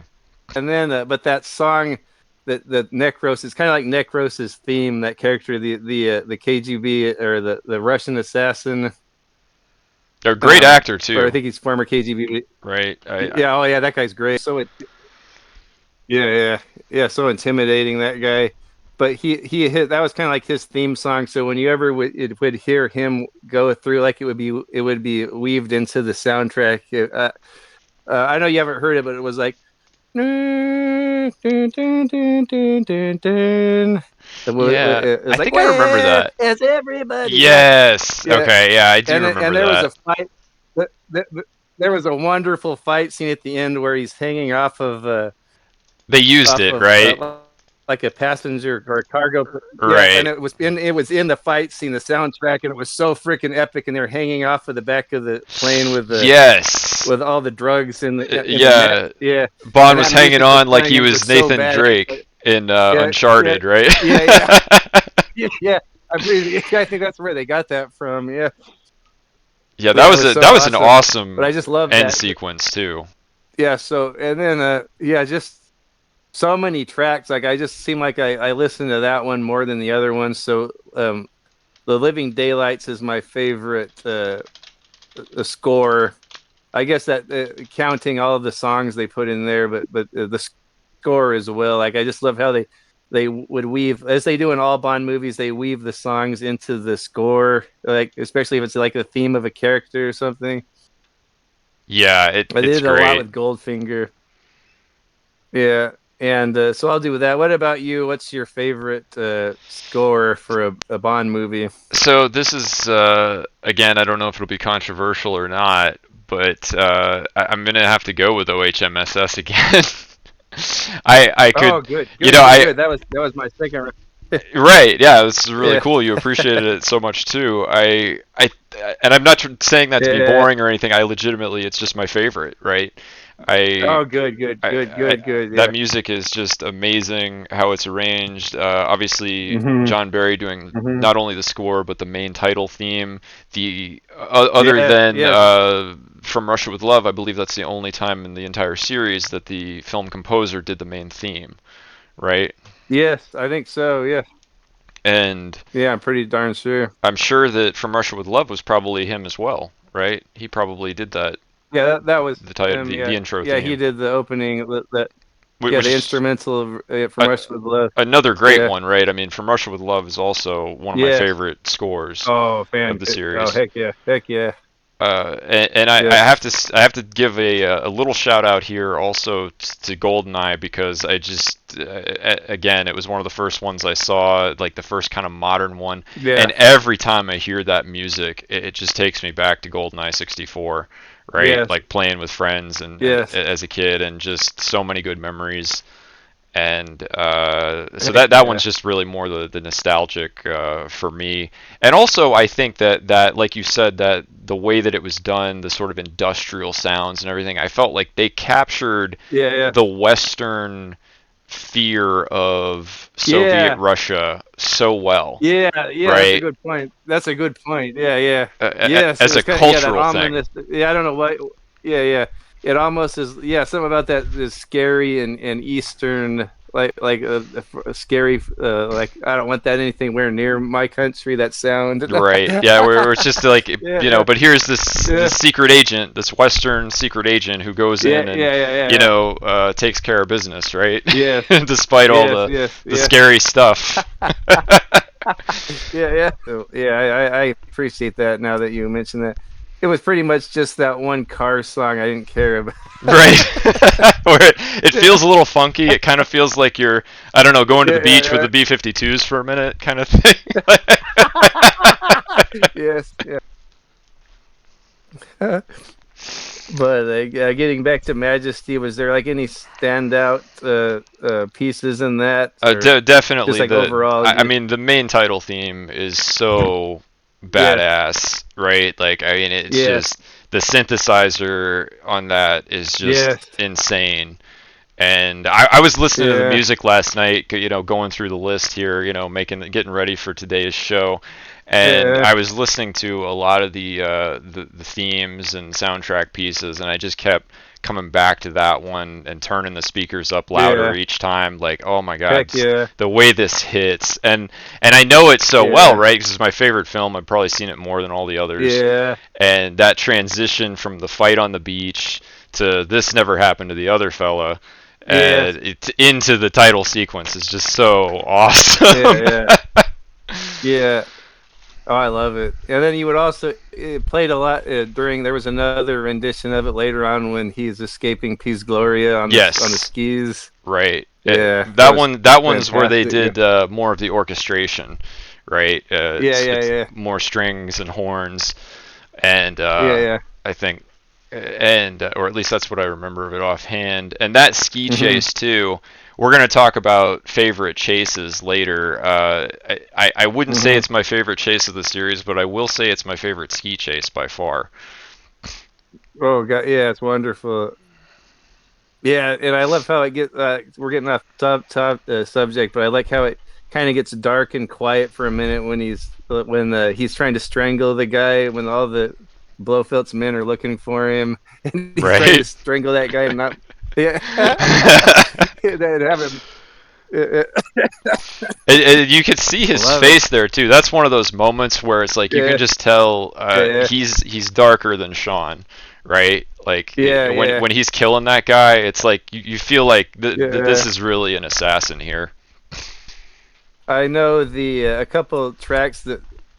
And then, but that song that Necros is kind of like Necros's theme. That character, the KGB or the Russian assassin. They're a great actor Or I too, think he's former KGB. right? Yeah, oh yeah, that guy's great. Yeah, yeah, yeah, so intimidating that guy. But he hit that was kind of like his theme song. So when you ever would hear him go through, like it would be weaved into the soundtrack. I know you haven't heard it, but it was like dun, dun, dun, dun, dun, dun, dun. Yeah, It I was like, think I remember where that. is everybody? Yeah, Yes. yeah. Okay. Yeah, I do And remember there was that. a fight. There was a wonderful fight scene at the end where he's hanging They used it, right? like a passenger or a cargo. Yeah, and Right. it was in the fight scene, the soundtrack, and it was so freaking epic. And they're hanging off of the back of the plane Yes. with all the drugs in the net. Yeah. Yeah, Bond and was that hanging music was on like playing, he and it was was so Nathan badass. Drake in Yeah, yeah, Uncharted, right? yeah, yeah, yeah, yeah. I think that's where they got that from. Yeah, Yeah, yeah, it was so that was an awesome. But awesome I just love end that. sequence too. Yeah. So and then yeah, just so many tracks. Like I just seem like I listen to that one more than the other ones. So the Living Daylights is my favorite score. I guess that counting all of the songs they put in there, but the score as well. Like I just love how they would weave, as they do in all Bond movies, they weave the songs into the score. Like especially if it's like the theme of a character or something. Yeah, I it's did a lot great. with Goldfinger. Yeah, and so I'll do with that. What about you? What's your favorite score for a Bond movie? So this is again, I don't know if it'll be controversial or not, but I'm gonna have to go with OHMSS again. I Oh, could, good, you good, know, good, I good. That was my second. right, yeah, this is really Yeah, cool. You appreciated it so much too. And I'm not saying that to be yeah. boring or anything. I legitimately, it's just my favorite, right? I Oh, good, good, good, I, good, good. that Yeah. music is just amazing how it's arranged. Obviously, Hmm. John Barry doing Hmm. not only the score but the main title theme. The other Yeah, than yeah, From Russia with Love, I believe that's the only time in the entire series that the film composer did the main theme, right? yes. I think so. Yeah, And yeah. I'm pretty darn sure. I'm sure that From Russia with Love was probably him as well, right? He probably did that, Yeah, that was the title, him. the Yeah, intro yeah. He theme, did the opening. That yeah, which the is instrumental from a, Russia with Love. another great Yeah. one, right? I mean, From Russia with Love is also one of my Yes. favorite scores Oh, of fan. the Oh, series. heck yeah. Heck yeah. And I Yeah. have to I have to give a little shout out here also to GoldenEye because I just again it was one of the first ones I saw, like the first kind of modern one, and Yeah. every time I hear that music it just takes me back to GoldenEye 64, right? Yes. Like playing with friends and Yes. as a kid, and just so many good memories. And so Heck that one's yeah. just really more the nostalgic for me. And also I think that like you said, that the way that it was done, the sort of industrial sounds and everything, I felt like they captured Yeah. Yeah. the Western fear of Soviet Yeah. Russia so well, Yeah, yeah, that's a right? good point. That's a good point. Yeah, yeah. Yes, it As a was kind of, yeah, that cultural thing. ominous. Yeah, I don't know what. Yeah, yeah. It almost is. Yeah, something about that is scary and Eastern, like a scary. Like I don't want that anywhere near my country. That sound. Right. Yeah, where it's just like, Yeah, yeah, but here's yeah, this secret agent, this Western secret agent who goes yeah, in and yeah, yeah, yeah. takes care of business, right? Yes, Despite all yes, yes, the yeah. scary stuff. Yeah, yeah. So, yeah, I appreciate that now that you mentioned that. It was pretty much just that one car song I didn't care about. Right. Where it feels a little funky. It kind of feels like you're, I don't know, going to the Yeah, beach with yeah, the B-52s for a minute kind of thing. yeah. Yes, yeah. But getting back to Majesty, was there like any standout pieces in that, or just Definitely like overall? I mean the main title theme is so Yeah, badass, right? Like I mean it's yes, just the synthesizer on that is just yes, insane. And I was listening to the yeah, music last night, going through the list here, getting ready for today's show, and yeah, I was listening to a lot of the themes and soundtrack pieces, and I just kept coming back to that one and turning the speakers up louder yeah. each time. Like, oh my God, Heck yeah, the way this hits, and I know it so well, yeah, right? Because it's my favorite film. I've probably seen it more than all the others, yeah, and that transition from the fight on the beach to this never happened to the other fella yes, into the title sequence is just so yeah, awesome. yeah, yeah. Oh, I love it. And then you would also it played a lot during. There was another rendition of it later on when he's escaping Peace Gloria on the Yes, skis. right. Yeah, that That was one's where they fantastic. Yeah, did more of the orchestration, right? yeah, It's yeah, more strings and horns, and yeah, yeah. I think, and or at least that's what I remember of it offhand. And that ski Hmm. chase too. We're gonna talk about favorite chases later. I wouldn't say Hmm. it's my favorite chase of the series, but I will say it's my favorite ski chase by far. Oh God, yeah, it's wonderful. Yeah, and I love how it get. We're getting off top subject, but I like how it kind of gets dark and quiet for a minute when he's trying to strangle the guy when all the Blofeld's men are looking for him, and he's trying Right. to strangle that guy and not. Yeah, and have him. And you could see I his love it. face there too. That's one of those moments where it's like you can Yeah, just tell yeah, he's darker than Sean, right? Like yeah, when yeah, he's killing that guy, it's like you feel like this yeah. is really an assassin here. I know the a couple tracks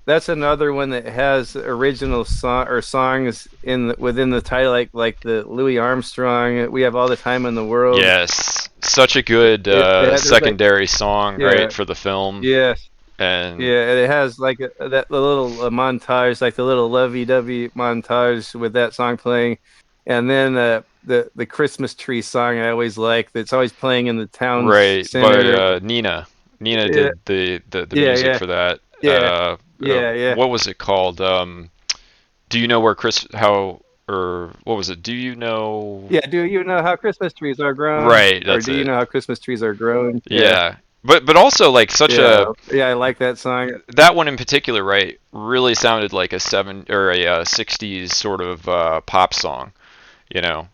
that's another one that has original song or songs within the title, like the Louis Armstrong. We have all the time in the world. Yes, such a good There's like secondary song, yeah, right, for the film, yeah, and yeah, and it has like the little montage, like the little lovey-dovey montage with that song playing, and then the Christmas tree song I always like that's always playing in the town's right by center. Nina. Nina Yeah, did the yeah, music yeah, for that. yeah, yeah, yeah. What was it called? Do you know where Chris how or what was it? Do you know? Yeah, do you know how Christmas trees are grown? Right, Or that's do you it. know how Christmas trees are grown? Yeah, Yeah, but also like such a yeah, yeah. I like that song. that one in particular, right? Really sounded like a '60s sort of pop song, you know.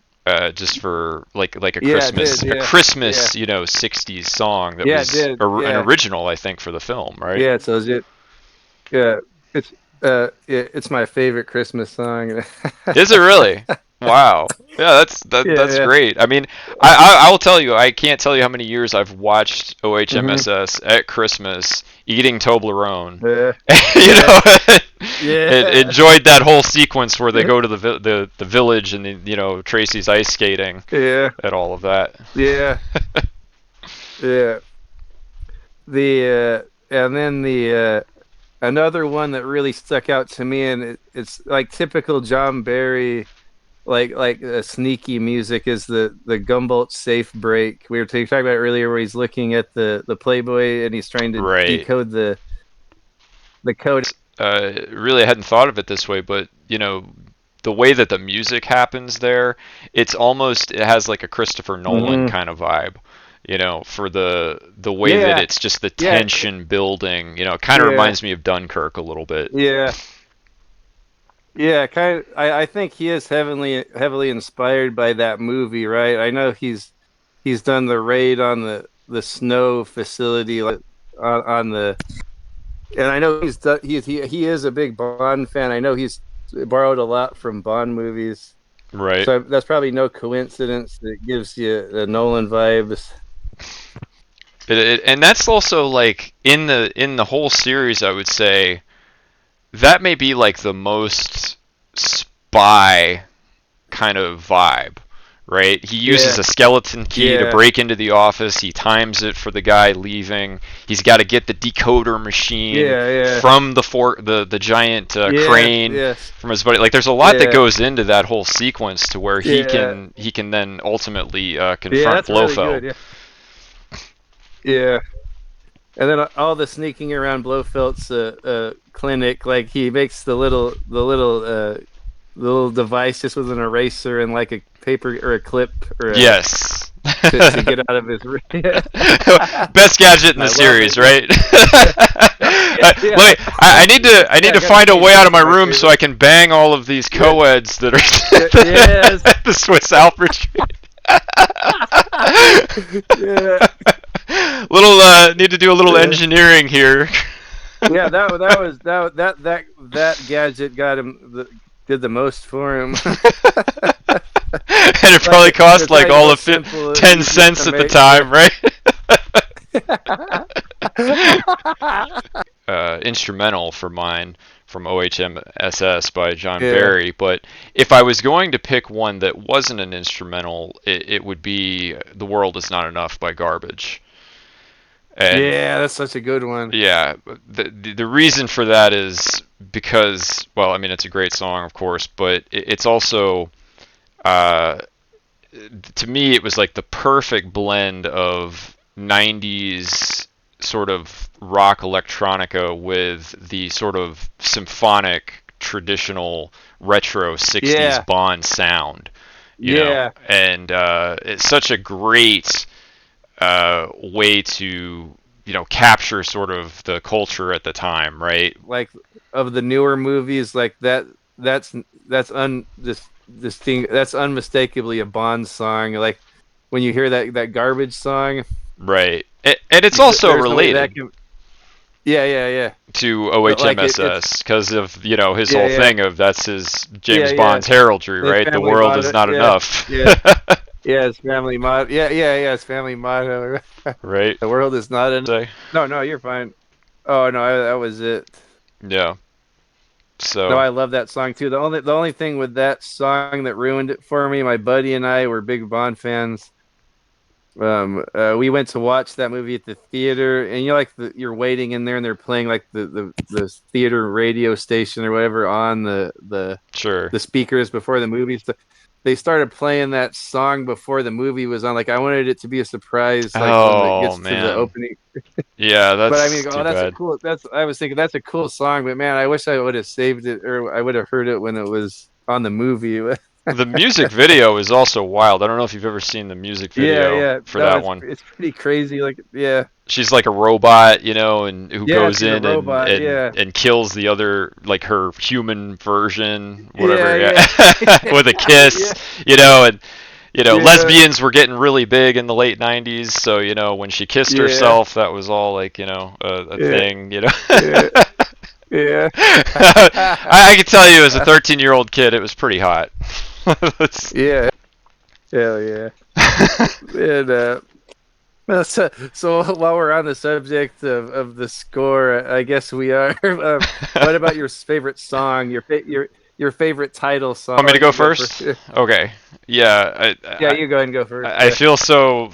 Just for like Yeah, it did. A Yeah, yeah, Christmas '60s song that yeah, it was did. an Yeah, original, I think, for the film, right? yeah. So yeah, it's it's my favorite Christmas song. Is it really? Wow. Yeah, that's Yeah, great. I mean, I will tell you, I can't tell you how many years I've watched yeah. Hmm. OHMSS at Christmas eating Toblerone. Yeah, You yeah, know, and yeah, enjoyed that whole sequence where they go to the village and Tracy's ice skating yeah, and all of that. yeah, yeah. And then another one that really stuck out to me, and it's like typical John Barry, like sneaky music, is the Gumboldt safe break. We were talking about earlier, where he's looking at the Playboy and he's trying to Right. decode the code. Really, I hadn't thought of it this way, but the way that the music happens there, it has like a Christopher Nolan Hmm. kind of vibe. For the way that Yeah, it's just the yeah, tension building. It kind of yeah, reminds me of Dunkirk a little bit. yeah, yeah. Kind of. I think he is heavily inspired by that movie, right? I know he's done the raid on the snow facility, like, on the. And I know he is a big Bond fan. I know he's borrowed a lot from Bond movies, Right. so that's probably no coincidence that gives you the Nolan vibes. And that's also like in the whole series, I would say that may be like the most spy kind of vibe, right? He uses Yeah, a skeleton key to yeah, break into the office. He times it for the guy leaving. He's got to get the decoder machine yeah, yeah, from the giant yes, crane yes, from his buddy. Like there's a lot that yeah, goes into that whole sequence to where yeah, he can then ultimately yeah. confront That's really Blofeld. good. Yeah, yeah. And then all the sneaking around Blofeld's clinic, like he makes the little device just with an eraser and like a paper or a clip or Yes. to get out of his. Yeah. Best gadget in the I love it. series, right? Yeah, I need yeah. I to gotta find a change way out that of to my my room so favorite. I can bang all of these Yeah, co-eds that yeah, yes. are at the Swiss Alfred Street. Yeah, Little need to do a little yeah, engineering here. yeah. That was that gadget did the most for him. And it probably cost It's like like the all most of simple, 10 easiest to cents at the make. Yeah. time, right? instrumental for mine from OHMSS by John Yeah. Barry. But if I was going to pick one that wasn't an instrumental, it would be "The World Is Not Enough" by Garbage. And Yeah, that's such a good one. yeah, the reason for that is because, well, I mean, it's a great song, of course, but it's also uh, to me, it was like the perfect blend of 90s sort of rock electronica with the sort of symphonic, traditional, retro 60s Yeah. Bond sound, Yeah. and it's such a great way to, capture sort of the culture at the time, right? Like of the newer movies, like that's that's un this thing that's unmistakably a Bond song. Like when you hear that garbage song, Right. And it's also there's no way that related can. Yeah, yeah, yeah. to But like it's OHMSS because of his yeah, whole yeah, thing of that's his yeah, James yeah. Bond's heraldry, The right? The family world is motto. not Yeah, enough. yeah, yeah. It's family motto. Yeah, yeah, yeah. It's family motto. Right? The world is not enough. Say. No, no, you're fine. Oh no, that was it. Yeah. No, So I love that song too. The only thing with that song that ruined it for me, my buddy and I were big Bond fans. We went to watch that movie at the theater, and like you're waiting in there, and they're playing like the theater radio station or whatever on sure. the speakers before the movie. So they started playing that song before the movie was on. Like I wanted it to be a surprise, like when it Oh gets to the man. opening. Yeah, But I mean, that's oh, too that's a bad. cool. That's I was thinking that's a cool song, but man, I wish I would have saved it or I would have heard it when it was on the movie. The music video is also wild. I don't know if you've ever seen the music Yeah, video yeah. for No, that it's one. it's pretty crazy. Like, yeah, She's like a robot, and who yeah. goes She's a in and robot. and Yeah, and kills the other, like her human version, yeah, whatever, yeah, yeah, with a yeah, kiss, and yeah, lesbians were getting really big in the late 90s, so when she kissed yeah, herself, that was all like, a yeah, thing, yeah, yeah. I can tell you as a 13-year-old kid, it was pretty hot. Yeah, hell yeah. And so while we're on the subject of the score, I guess we are. What about your favorite song? Your favorite title song? Want me Oh, to go you go first. first? Okay. Yeah, Yeah, you go ahead and go first. I Yeah. feel so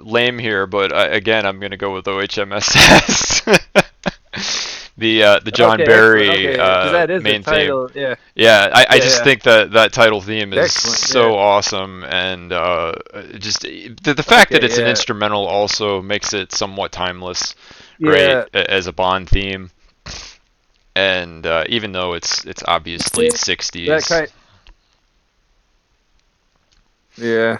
lame here, but again, I'm going to go with OHMSS. The John Okay, excellent. Barry Okay, because that is the main theme. title. Yeah, Yeah, I yeah, just yeah. think that title theme is Excellent. Yeah. so awesome, and just the fact that Okay. it's an Yeah. instrumental also makes it somewhat timeless, right? Yeah. As a Bond theme, and even though it's obviously That 60s, kind. Yeah.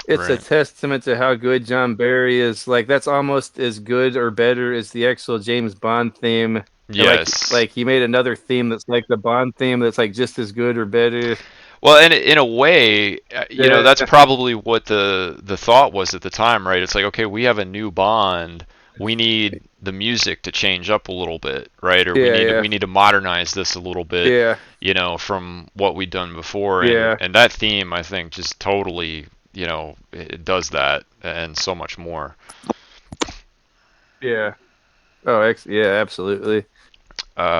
It's a right? testament to how good John Barry is. Like that's almost as good or better as the actual James Bond theme. And Yes. like he made another theme that's like the Bond theme that's like just as good or better. Well, and in a way, Yeah, that's probably what the thought was at the time, right? It's like, okay, we have a new Bond. We need the music to change up a little bit, right? Or we yeah, need to, yeah, we need to modernize this a little bit, yeah, from what we've done before. And yeah, and that theme, I think, just totally, it does that and so much more. yeah. Oh, yeah, absolutely.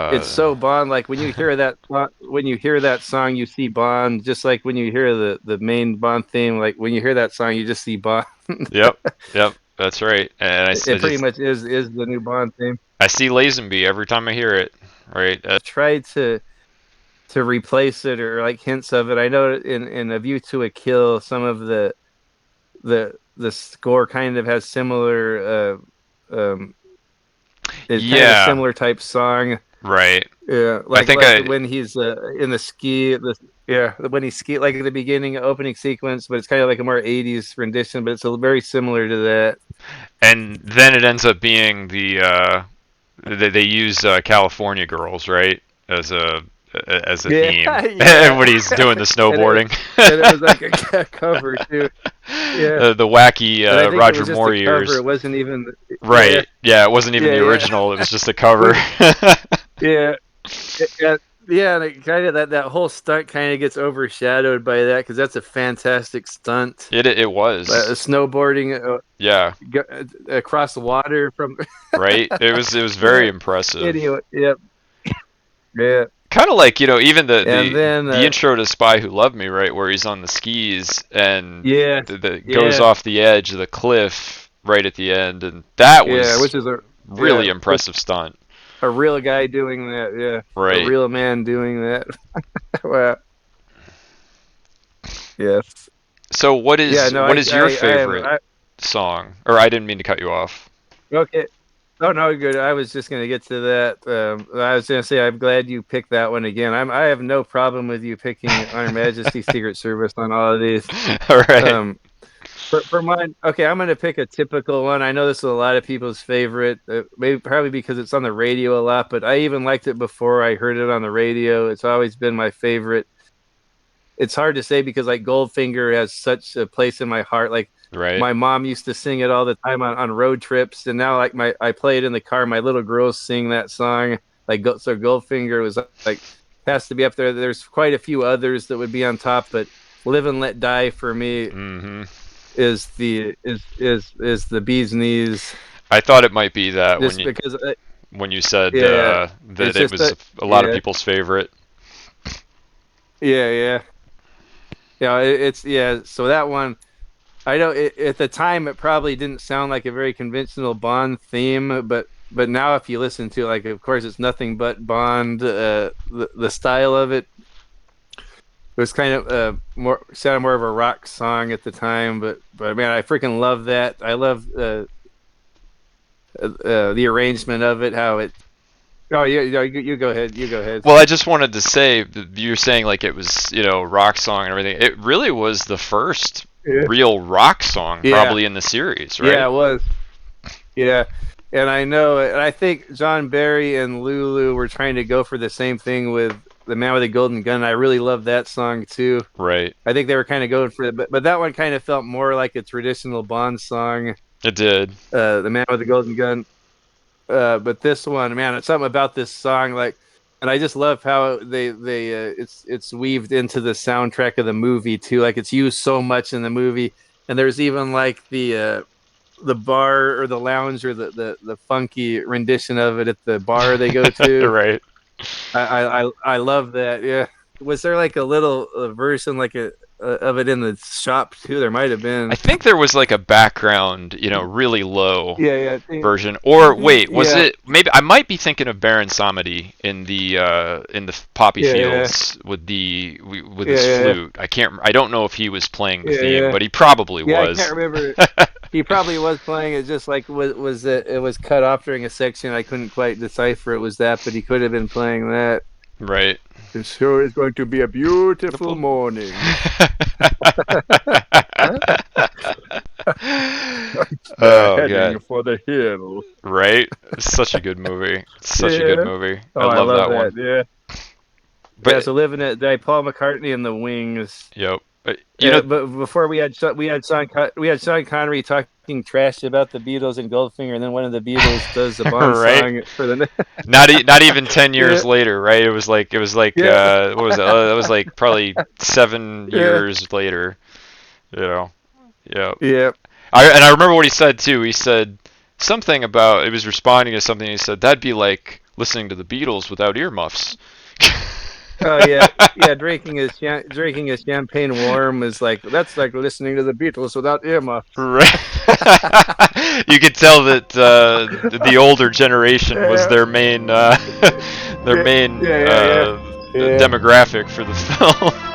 It's Uh, so Bond. Like when you hear that song, you see Bond. Just like when you hear the main Bond theme, like when you hear that song, you just see Bond. yep, yep, that's right. And I It pretty just much is the new Bond theme. I see Lazenby every time I hear it, right? Tried to replace it or like hints of it. I know in A View to a Kill, some of the score kind of has similar it's kind of a Yeah, similar type song. right. Yeah, I think like I when he's in yeah, when he ski like at the beginning opening sequence, but it's kind of like a more 80s rendition, but it's very similar to that. and then it ends up being they use California Girls, right, as a Yeah, theme yeah. when he's doing the and it snowboarding. and it was like a cover too. Yeah. The wacky And I think it Roger was just a Moore cover. years. It wasn't even yeah, Right. Yeah, it wasn't even yeah, the yeah. original. It was just a cover. When yeah, yeah, Yeah, and it kind of that whole stunt kind of gets overshadowed by that because that's a fantastic stunt. It was. Snowboarding Yeah. across the water from. Right. It was very Yeah. impressive. Anyway, yep, yeah, Kind of like, even the, and the then the intro to Spy Who Loved Me, right, where he's on the skis and yeah, the goes yeah, off the edge of the cliff right at the end, and that yeah, was which is a really yeah, which impressive stunt. a real guy doing that. Yeah, a Right. real man doing that. Well, yes, So what yeah. is No, what is your favorite I song? Or I didn't mean to cut you off. okay. Oh no, good. I was just going to get to that. I was going to say I'm glad you picked that one again. I have no problem with you picking On Her Majesty's Secret Service on all of these. All right. Um, for mine, okay, I'm going to pick a typical one. I know this is a lot of people's favorite, maybe probably because it's on the radio a lot, but I even liked it before I heard it on the radio. It's always been my favorite. It's hard to say because like Goldfinger has such a place in my heart. Like Right. my mom used to sing it all the time on road trips, and now like I play it in the car. My little girls sing that song. So Goldfinger was like has to be up there. There's quite a few others that would be on top, but Live and Let Die for me Mhm. is the bee's knees. I thought it might be that Just because when you said yeah, that it's it just was a lot of yeah, people's favorite. yeah. Yeah, it's yeah. So that one, I know at the time it probably didn't sound like a very conventional Bond theme, but now if you listen to it, like, of course, it's nothing but Bond. The style of it was kind of more sounded more of a rock song at the time, but man, I freaking love that. I love the arrangement of it, how it. Oh yeah, yeah, you go ahead. You go ahead. Well, I just wanted to say you're saying like it was, rock song and everything. It really was the first Yeah, real rock song yeah, probably in the series, yeah. right? It was. Yeah, and I know, and I think John Barry and Lulu were trying to go for the same thing with The Man with the Golden Gun. I really love that song too. Right. I think they were kind of going for it, but that one kind of felt more like a traditional Bond song, It did. The Man with the Golden Gun. But this one, man, it's something about this song, like, and I just love how it's weaved into the soundtrack of the movie too. Like it's used so much in the movie, and there's even like the bar or the lounge or the funky rendition of it at the bar they go to. Right. I love that. Yeah. Was there like a little version like a of it in the shop too? There might have I been. think there was like a background, really low Yeah, version. Or yeah, wait, was yeah, it maybe I might be thinking of Baron Samedi in the poppy yeah, fields with with his yeah, flute. I don't know if he was playing the yeah, theme, yeah. but he probably Yeah, I can't was. remember. He probably was playing it just like was it was cut off during a section. I couldn't quite decipher it was that, but he could have been playing that. Right. It sure is going to be a beautiful Beautiful. morning. Oh Heading god. for the hill. Right? Such a good movie. Such a good Yeah. movie. Oh, I I love love that that. one. Yeah. Yeah. But So living it, Paul McCartney and the Wings. yep. You know, But before we had Sean Connery talking trash about the Beatles and Goldfinger, and then one of the Beatles does the Bond right? song for the. Not even 10 Yeah. years later, right? It was like Yeah. what was it? It was like probably 7 Yeah. years later, you know. Yeah. Yeah. I remember what he said too. He said something about it was responding to something. He said that'd be like listening to the Beatles without earmuffs. Oh yeah. Yeah. Drinking his champagne warm is like that's like listening to the Beatles without earmuffs. Right. You could tell that the older generation was Yeah. their main their Yeah. main Yeah. Yeah. Yeah. Yeah. demographic for the film.